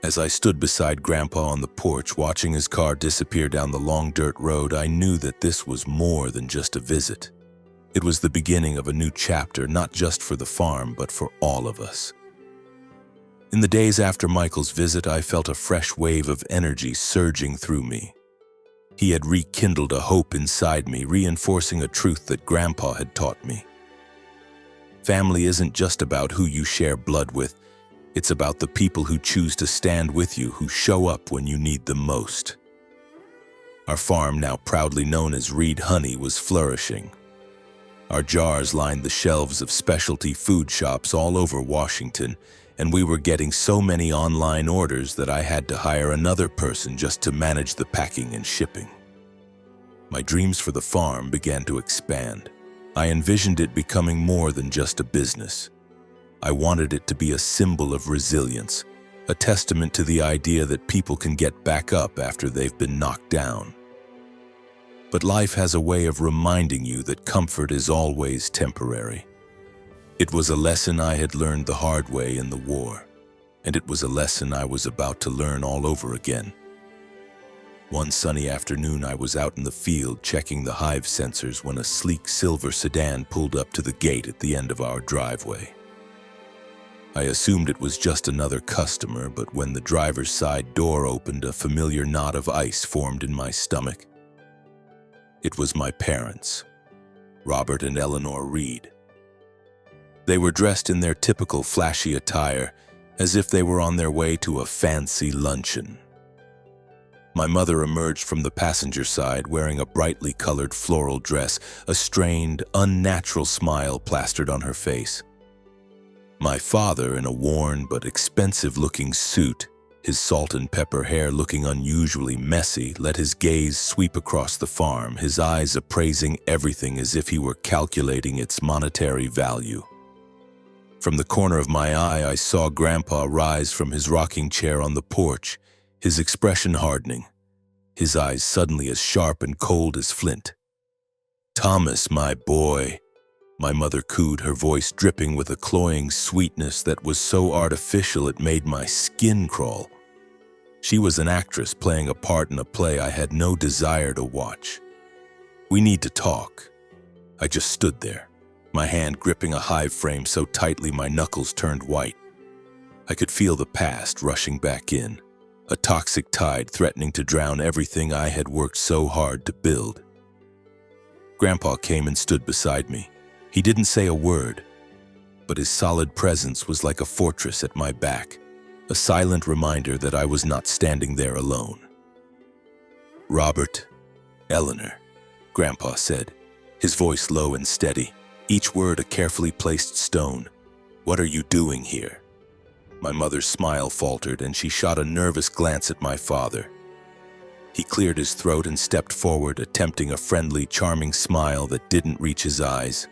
As I stood beside Grandpa on the porch, watching his car disappear down the long dirt road, I knew that this was more than just a visit. It was the beginning of a new chapter, not just for the farm, but for all of us. In the days after Michael's visit, I felt a fresh wave of energy surging through me. He had rekindled a hope inside me, reinforcing a truth that Grandpa had taught me. Family isn't just about who you share blood with. It's about the people who choose to stand with you, who show up when you need them most. Our farm, now proudly known as Reed Honey, was flourishing. Our jars lined the shelves of specialty food shops all over Washington, and we were getting so many online orders that I had to hire another person just to manage the packing and shipping. My dreams for the farm began to expand. I envisioned it becoming more than just a business. I wanted it to be a symbol of resilience, a testament to the idea that people can get back up after they've been knocked down. But life has a way of reminding you that comfort is always temporary. It was a lesson I had learned the hard way in the war, and it was a lesson I was about to learn all over again. One sunny afternoon, I was out in the field checking the hive sensors when a sleek silver sedan pulled up to the gate at the end of our driveway. I assumed it was just another customer, but when the driver's side door opened, a familiar knot of ice formed in my stomach. It was my parents, Robert and Eleanor Reed. They were dressed in their typical flashy attire, as if they were on their way to a fancy luncheon. My mother emerged from the passenger side wearing a brightly colored floral dress, a strained, unnatural smile plastered on her face. My father, in a worn but expensive-looking suit, his salt and pepper hair looking unusually messy, let his gaze sweep across the farm, his eyes appraising everything as if he were calculating its monetary value. From the corner of my eye, I saw Grandpa rise from his rocking chair on the porch, his expression hardening, his eyes suddenly as sharp and cold as flint. "Thomas, my boy," my mother cooed, her voice dripping with a cloying sweetness that was so artificial it made my skin crawl. She was an actress playing a part in a play I had no desire to watch. "We need to talk." I just stood there, my hand gripping a hive frame so tightly my knuckles turned white. I could feel the past rushing back in, a toxic tide threatening to drown everything I had worked so hard to build. Grandpa came and stood beside me. He didn't say a word, but his solid presence was like a fortress at my back, a silent reminder that I was not standing there alone. "Robert, Eleanor," Grandpa said, his voice low and steady, each word a carefully placed stone. "What are you doing here?" My mother's smile faltered, and she shot a nervous glance at my father. He cleared his throat and stepped forward, attempting a friendly, charming smile that didn't reach his eyes.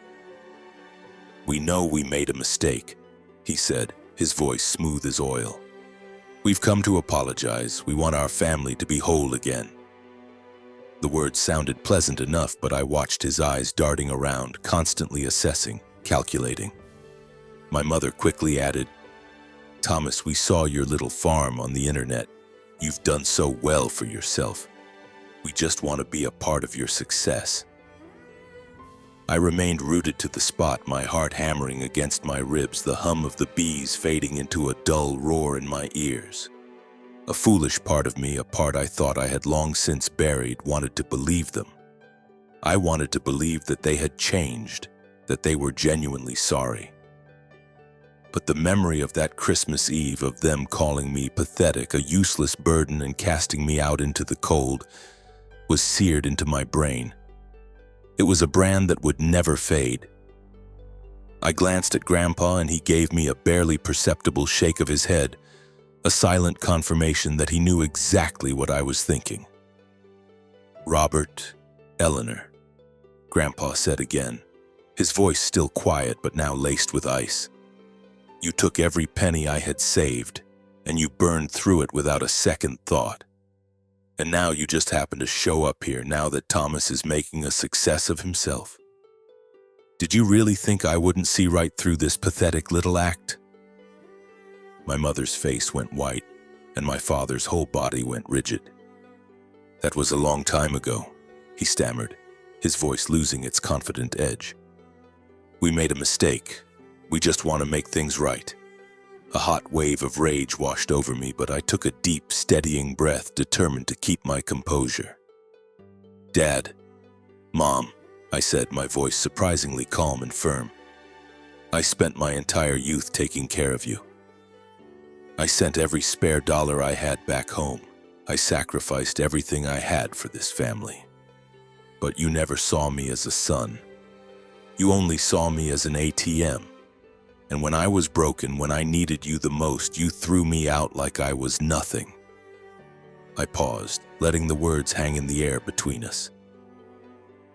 "We know we made a mistake," he said, his voice smooth as oil. "We've come to apologize. We want our family to be whole again." The words sounded pleasant enough, but I watched his eyes darting around, constantly assessing, calculating. My mother quickly added, "Thomas, we saw your little farm on the internet. You've done so well for yourself. We just want to be a part of your success." I remained rooted to the spot, my heart hammering against my ribs, the hum of the bees fading into a dull roar in my ears. A foolish part of me, a part I thought I had long since buried, wanted to believe them. I wanted to believe that they had changed, that they were genuinely sorry. But the memory of that Christmas Eve, of them calling me pathetic, a useless burden, and casting me out into the cold, was seared into my brain. It was a brand that would never fade. I glanced at Grandpa, and he gave me a barely perceptible shake of his head, a silent confirmation that he knew exactly what I was thinking. "Robert, Eleanor," Grandpa said again, his voice still quiet but now laced with ice. "You took every penny I had saved, and you burned through it without a second thought. And now you just happen to show up here now that Thomas is making a success of himself. Did you really think I wouldn't see right through this pathetic little act?" My mother's face went white, and my father's whole body went rigid. "That was a long time ago," he stammered, his voice losing its confident edge. "We made a mistake. We just want to make things right." A hot wave of rage washed over me, but I took a deep, steadying breath, determined to keep my composure. "Dad, Mom," I said, my voice surprisingly calm and firm. "I spent my entire youth taking care of you. I sent every spare dollar I had back home. I sacrificed everything I had for this family. But you never saw me as a son. You only saw me as an ATM. And when I was broken, when I needed you the most, you threw me out like I was nothing." I paused, letting the words hang in the air between us.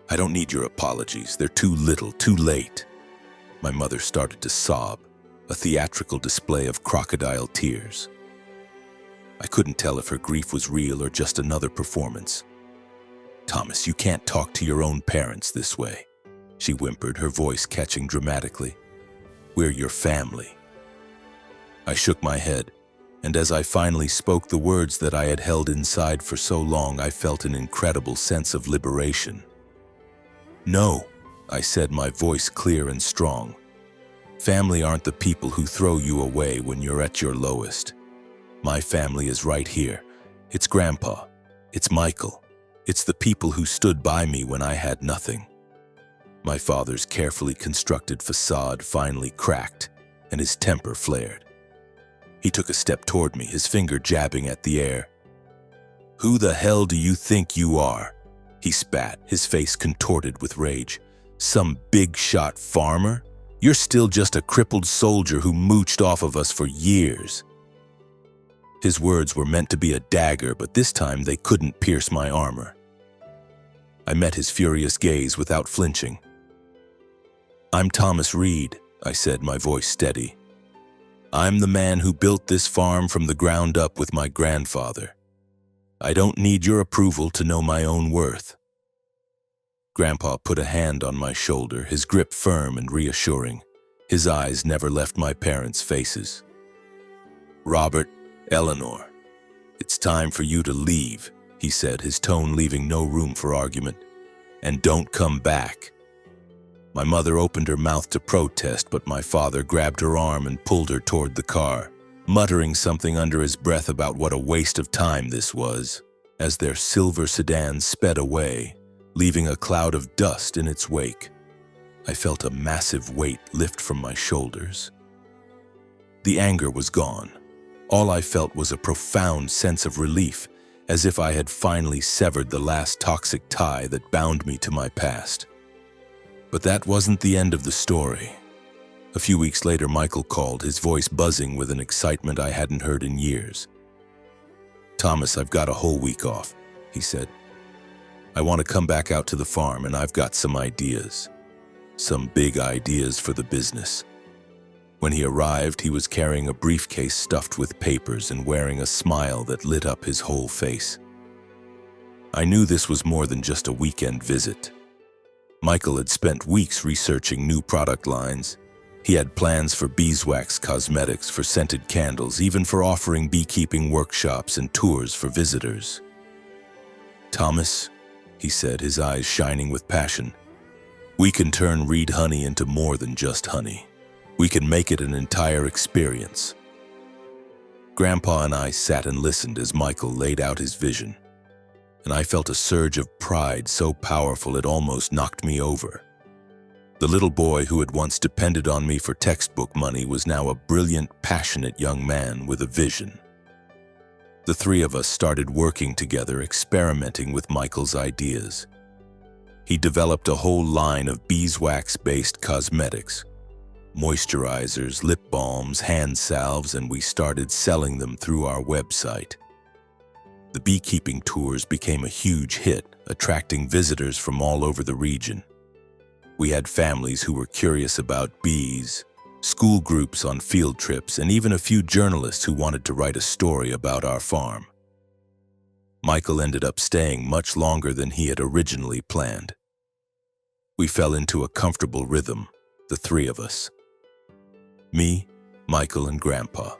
"I don't need your apologies. They're too little, too late." My mother started to sob, a theatrical display of crocodile tears. I couldn't tell if her grief was real or just another performance. "Thomas, you can't talk to your own parents this way," she whimpered, her voice catching dramatically. "We're your family." I shook my head, and as I finally spoke the words that I had held inside for so long, I felt an incredible sense of liberation. "No," I said, my voice clear and strong. "Family aren't the people who throw you away when you're at your lowest. My family is right here. It's Grandpa. It's Michael. It's the people who stood by me when I had nothing." My father's carefully constructed facade finally cracked, and his temper flared. He took a step toward me, his finger jabbing at the air. "Who the hell do you think you are?" he spat, his face contorted with rage. "Some big-shot farmer? You're still just a crippled soldier who mooched off of us for years." His words were meant to be a dagger, but this time they couldn't pierce my armor. I met his furious gaze without flinching. "I'm Thomas Reed," I said, my voice steady. "I'm the man who built this farm from the ground up with my grandfather. I don't need your approval to know my own worth." Grandpa put a hand on my shoulder, his grip firm and reassuring. His eyes never left my parents' faces. "Robert, Eleanor, it's time for you to leave," he said, his tone leaving no room for argument. "And don't come back." My mother opened her mouth to protest, but my father grabbed her arm and pulled her toward the car, muttering something under his breath about what a waste of time this was, as their silver sedan sped away, leaving a cloud of dust in its wake. I felt a massive weight lift from my shoulders. The anger was gone. All I felt was a profound sense of relief, as if I had finally severed the last toxic tie that bound me to my past. But that wasn't the end of the story. A few weeks later, Michael called, his voice buzzing with an excitement I hadn't heard in years. "Thomas, I've got a whole week off," he said. "I want to come back out to the farm, and I've got some ideas. Some big ideas for the business." When he arrived, he was carrying a briefcase stuffed with papers and wearing a smile that lit up his whole face. I knew this was more than just a weekend visit. Michael had spent weeks researching new product lines. He had plans for beeswax cosmetics, for scented candles, even for offering beekeeping workshops and tours for visitors. "Thomas," he said, his eyes shining with passion, "we can turn Reed honey into more than just honey. We can make it an entire experience." Grandpa and I sat and listened as Michael laid out his vision, and I felt a surge of pride so powerful it almost knocked me over. The little boy who had once depended on me for textbook money was now a brilliant, passionate young man with a vision. The three of us started working together, experimenting with Michael's ideas. He developed a whole line of beeswax-based cosmetics, moisturizers, lip balms, hand salves, and we started selling them through our website. The beekeeping tours became a huge hit, attracting visitors from all over the region. We had families who were curious about bees, school groups on field trips, and even a few journalists who wanted to write a story about our farm. Michael ended up staying much longer than he had originally planned. We fell into a comfortable rhythm, the three of us. Me, Michael, and Grandpa.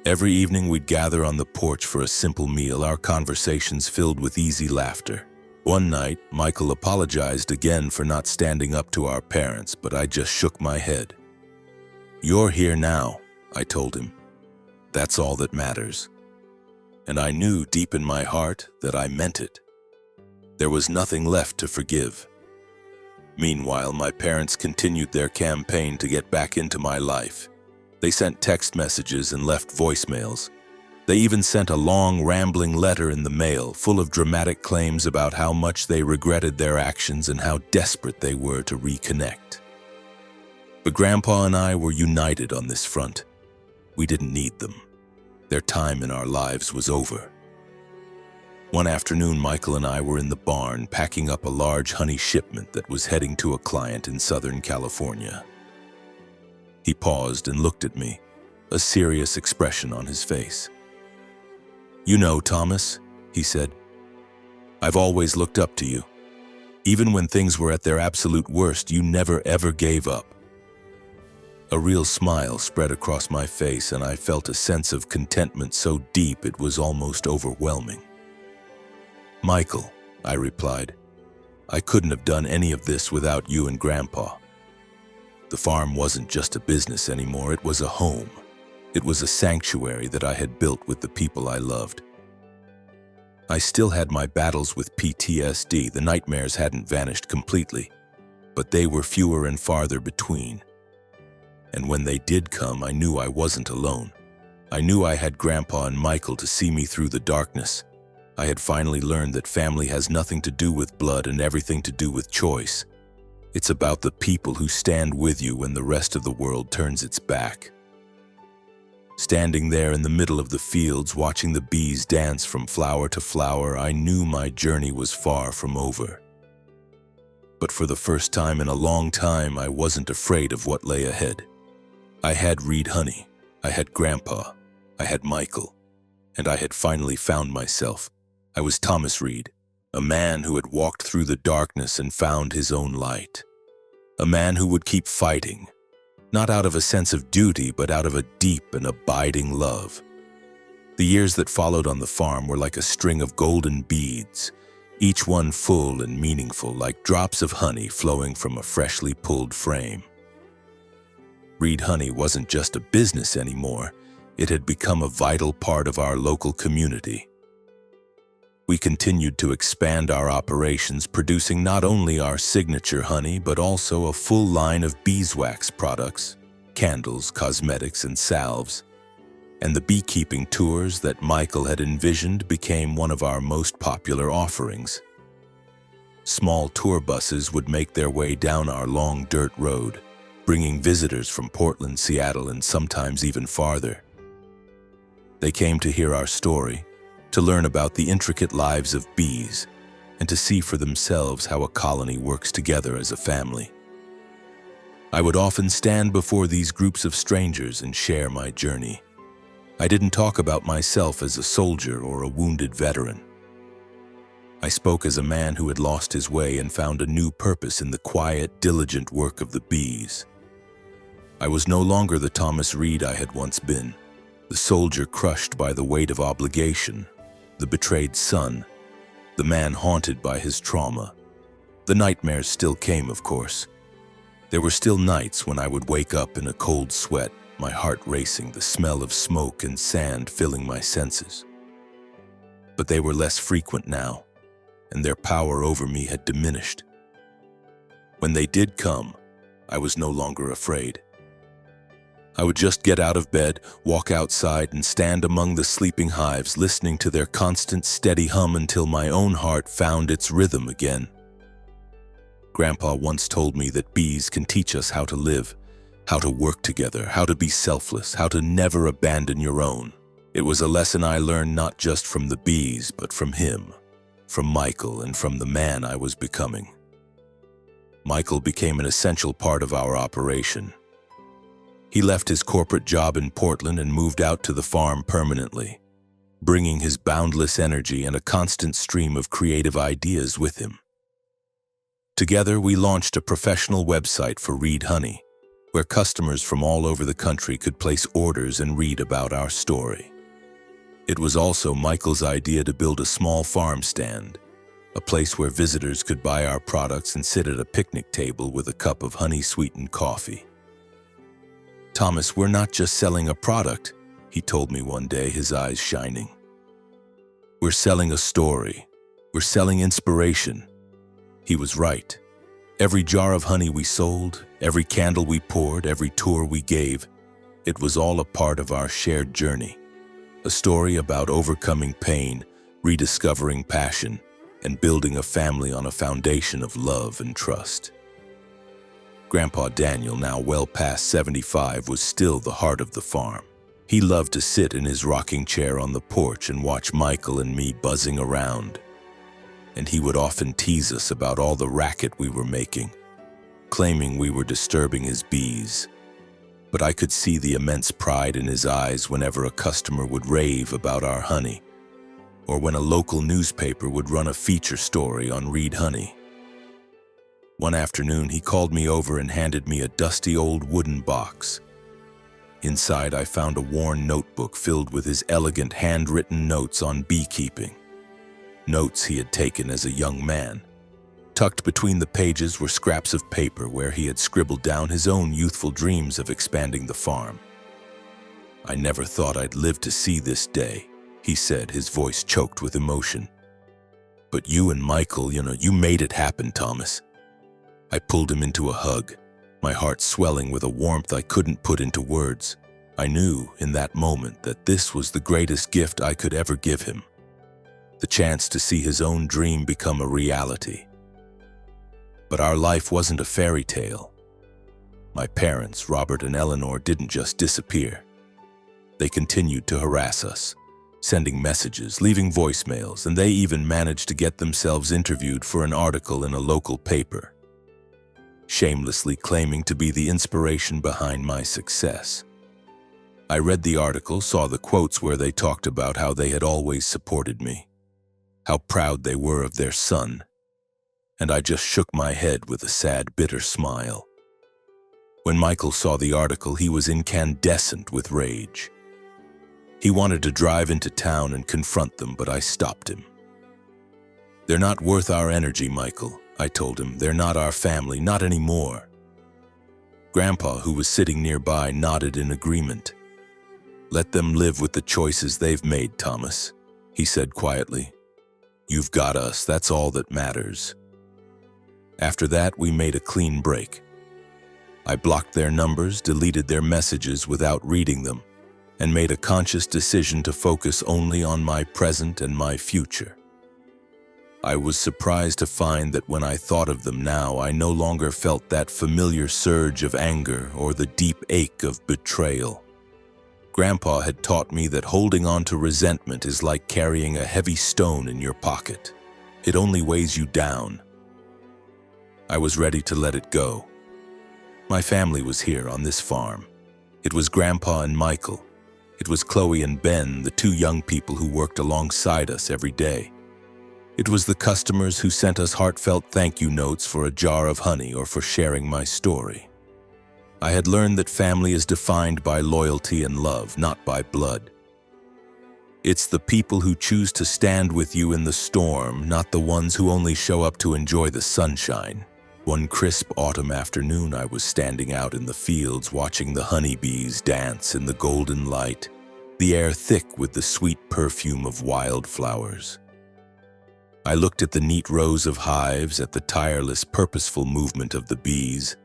Every evening we'd gather on the porch for a simple meal, our conversations filled with easy laughter. One night, Michael apologized again for not standing up to our parents, but I just shook my head. "You're here now," I told him. "That's all that matters." And I knew deep in my heart that I meant it. There was nothing left to forgive. Meanwhile, my parents continued their campaign to get back into my life. They sent text messages and left voicemails. They even sent a long, rambling letter in the mail full of dramatic claims about how much they regretted their actions and how desperate they were to reconnect. But Grandpa and I were united on this front. We didn't need them. Their time in our lives was over. One afternoon, Michael and I were in the barn packing up a large honey shipment that was heading to a client in Southern California. He paused and looked at me, a serious expression on his face. "You know, Thomas," he said, "I've always looked up to you. Even when things were at their absolute worst, you never ever gave up." A real smile spread across my face, and I felt a sense of contentment so deep it was almost overwhelming. "Michael," I replied, "I couldn't have done any of this without you and Grandpa. The farm wasn't just a business anymore, it was a home. It was a sanctuary that I had built with the people I loved. I still had my battles with PTSD. The nightmares hadn't vanished completely, but they were fewer and farther between. And when they did come, I knew I wasn't alone. I knew I had Grandpa and Michael to see me through the darkness. I had finally learned that family has nothing to do with blood and everything to do with choice. It's about the people who stand with you when the rest of the world turns its back." Standing there in the middle of the fields, watching the bees dance from flower to flower, I knew my journey was far from over. But for the first time in a long time, I wasn't afraid of what lay ahead. I had Reed Honey, I had Grandpa, I had Michael, and I had finally found myself. I was Thomas Reed, a man who had walked through the darkness and found his own light. A man who would keep fighting, not out of a sense of duty, but out of a deep and abiding love. The years that followed on the farm were like a string of golden beads, each one full and meaningful, like drops of honey flowing from a freshly pulled frame. Reed Honey wasn't just a business anymore, it had become a vital part of our local community. We continued to expand our operations, producing not only our signature honey, but also a full line of beeswax products, candles, cosmetics, and salves. And the beekeeping tours that Michael had envisioned became one of our most popular offerings. Small tour buses would make their way down our long dirt road, bringing visitors from Portland, Seattle, and sometimes even farther. They came to hear our story, to learn about the intricate lives of bees, and to see for themselves how a colony works together as a family. I would often stand before these groups of strangers and share my journey. I didn't talk about myself as a soldier or a wounded veteran. I spoke as a man who had lost his way and found a new purpose in the quiet, diligent work of the bees. I was no longer the Thomas Reed I had once been, the soldier crushed by the weight of obligation, the betrayed son, the man haunted by his trauma. The nightmares still came, of course. There were still nights when I would wake up in a cold sweat, my heart racing, the smell of smoke and sand filling my senses. But they were less frequent now, and their power over me had diminished. When they did come, I was no longer afraid. I would just get out of bed, walk outside, and stand among the sleeping hives, listening to their constant, steady hum until my own heart found its rhythm again. Grandpa once told me that bees can teach us how to live, how to work together, how to be selfless, how to never abandon your own. It was a lesson I learned not just from the bees, but from him, from Michael, and from the man I was becoming. Michael became an essential part of our operation. He left his corporate job in Portland and moved out to the farm permanently, bringing his boundless energy and a constant stream of creative ideas with him. Together, we launched a professional website for Read Honey, where customers from all over the country could place orders and read about our story. It was also Michael's idea to build a small farm stand, a place where visitors could buy our products and sit at a picnic table with a cup of honey-sweetened coffee. "Thomas, we're not just selling a product," he told me one day, his eyes shining. "We're selling a story. We're selling inspiration." He was right. Every jar of honey we sold, every candle we poured, every tour we gave, it was all a part of our shared journey. A story about overcoming pain, rediscovering passion, and building a family on a foundation of love and trust. Grandpa Daniel, now well past 75, was still the heart of the farm. He loved to sit in his rocking chair on the porch and watch Michael and me buzzing around. And he would often tease us about all the racket we were making, claiming we were disturbing his bees. But I could see the immense pride in his eyes whenever a customer would rave about our honey, or when a local newspaper would run a feature story on Read Honey. One afternoon, he called me over and handed me a dusty old wooden box. Inside, I found a worn notebook filled with his elegant handwritten notes on beekeeping. Notes he had taken as a young man. Tucked between the pages were scraps of paper where he had scribbled down his own youthful dreams of expanding the farm. "I never thought I'd live to see this day," he said, his voice choked with emotion. "But you and Michael, you made it happen, Thomas." I pulled him into a hug, my heart swelling with a warmth I couldn't put into words. I knew in that moment that this was the greatest gift I could ever give him. The chance to see his own dream become a reality. But our life wasn't a fairy tale. My parents, Robert and Eleanor, didn't just disappear. They continued to harass us, sending messages, leaving voicemails, and they even managed to get themselves interviewed for an article in a local paper, shamelessly claiming to be the inspiration behind my success. I read the article, saw the quotes where they talked about how they had always supported me, how proud they were of their son, and I just shook my head with a sad, bitter smile. When Michael saw the article, he was incandescent with rage. He wanted to drive into town and confront them, but I stopped him. "They're not worth our energy, Michael," I told him. "They're not our family, not anymore." Grandpa, who was sitting nearby, nodded in agreement. "Let them live with the choices they've made, Thomas," he said quietly. "You've got us, that's all that matters." After that, we made a clean break. I blocked their numbers, deleted their messages without reading them, and made a conscious decision to focus only on my present and my future. I was surprised to find that when I thought of them now, I no longer felt that familiar surge of anger or the deep ache of betrayal. Grandpa had taught me that holding on to resentment is like carrying a heavy stone in your pocket. It only weighs you down. I was ready to let it go. My family was here on this farm. It was Grandpa and Michael. It was Chloe and Ben, the two young people who worked alongside us every day. It was the customers who sent us heartfelt thank you notes for a jar of honey or for sharing my story. I had learned that family is defined by loyalty and love, not by blood. It's the people who choose to stand with you in the storm, not the ones who only show up to enjoy the sunshine. One crisp autumn afternoon, I was standing out in the fields watching the honeybees dance in the golden light, the air thick with the sweet perfume of wildflowers. I looked at the neat rows of hives, at the tireless, purposeful movement of the bees,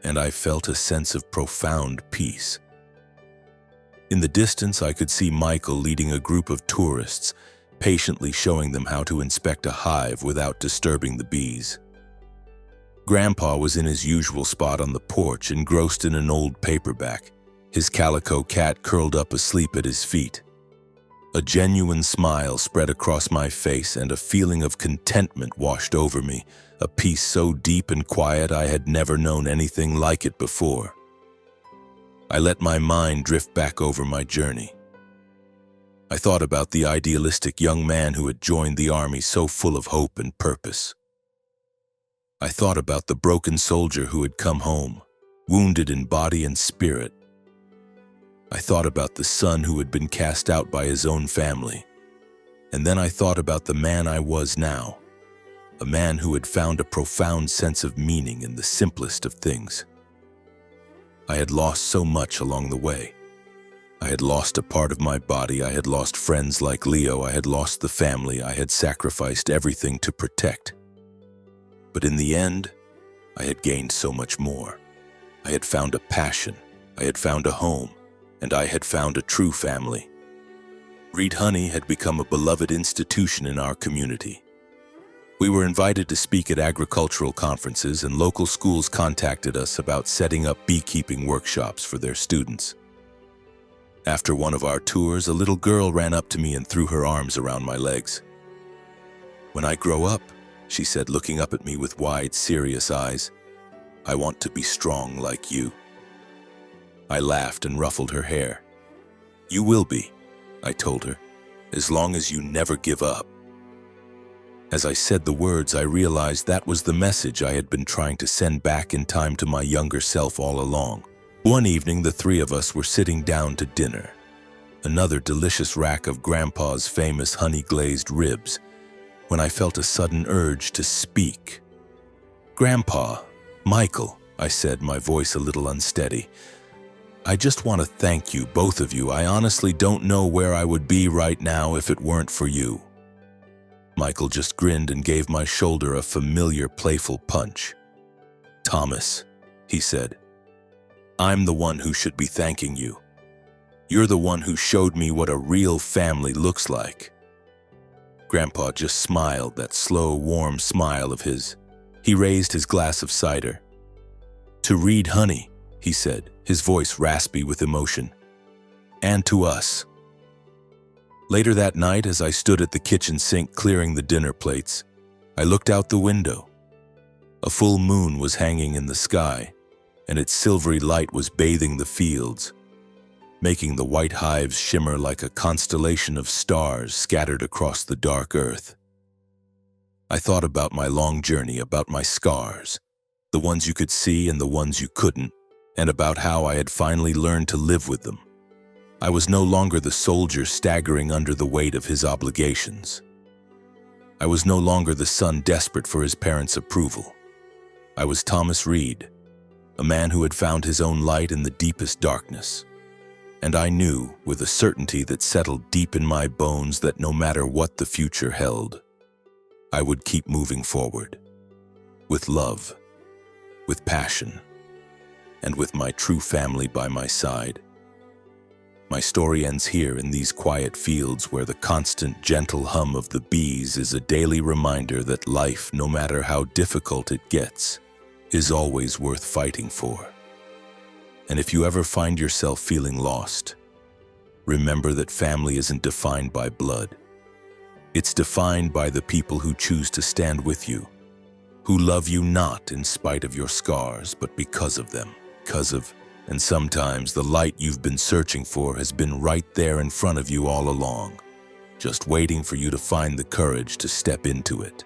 and I felt a sense of profound peace. In the distance, I could see Michael leading a group of tourists, patiently showing them how to inspect a hive without disturbing the bees. Grandpa was in his usual spot on the porch, engrossed in an old paperback, his calico cat curled up asleep at his feet. A genuine smile spread across my face and a feeling of contentment washed over me, a peace so deep and quiet I had never known anything like it before. I let my mind drift back over my journey. I thought about the idealistic young man who had joined the army so full of hope and purpose. I thought about the broken soldier who had come home, wounded in body and spirit. I thought about the son who had been cast out by his own family. And then I thought about the man I was now, a man who had found a profound sense of meaning in the simplest of things. I had lost so much along the way. I had lost a part of my body, I had lost friends like Leo, I had lost the family I had sacrificed everything to protect. But in the end, I had gained so much more. I had found a passion, I had found a home, and I had found a true family. Reed Honey had become a beloved institution in our community. We were invited to speak at agricultural conferences, and local schools contacted us about setting up beekeeping workshops for their students. After one of our tours, a little girl ran up to me and threw her arms around my legs. "When I grow up," she said, looking up at me with wide, serious eyes, "I want to be strong like you." I laughed and ruffled her hair. "You will be," I told her, "as long as you never give up." As I said the words, I realized that was the message I had been trying to send back in time to my younger self all along. One evening, the three of us were sitting down to dinner. Another delicious rack of Grandpa's famous honey-glazed ribs, when I felt a sudden urge to speak. "Grandpa, Michael," I said, my voice a little unsteady, "I just want to thank you, both of you. I honestly don't know where I would be right now if it weren't for you." Michael just grinned and gave my shoulder a familiar, playful punch. "Thomas," he said, "I'm the one who should be thanking you. You're the one who showed me what a real family looks like." Grandpa just smiled, that slow, warm smile of his. He raised his glass of cider. "To Reed Honey," he said, his voice raspy with emotion, "and to us." Later that night, as I stood at the kitchen sink clearing the dinner plates, I looked out the window. A full moon was hanging in the sky, and its silvery light was bathing the fields, making the white hives shimmer like a constellation of stars scattered across the dark earth. I thought about my long journey, about my scars, the ones you could see and the ones you couldn't, and about how I had finally learned to live with them. I was no longer the soldier staggering under the weight of his obligations. I was no longer the son desperate for his parents' approval. I was Thomas Reed, a man who had found his own light in the deepest darkness. And I knew, with a certainty that settled deep in my bones, that no matter what the future held, I would keep moving forward, with love, with passion, and with my true family by my side. My story ends here in these quiet fields where the constant, gentle hum of the bees is a daily reminder that life, no matter how difficult it gets, is always worth fighting for. And if you ever find yourself feeling lost, remember that family isn't defined by blood. It's defined by the people who choose to stand with you, who love you not in spite of your scars, but because of them. And sometimes the light you've been searching for has been right there in front of you all along, just waiting for you to find the courage to step into it.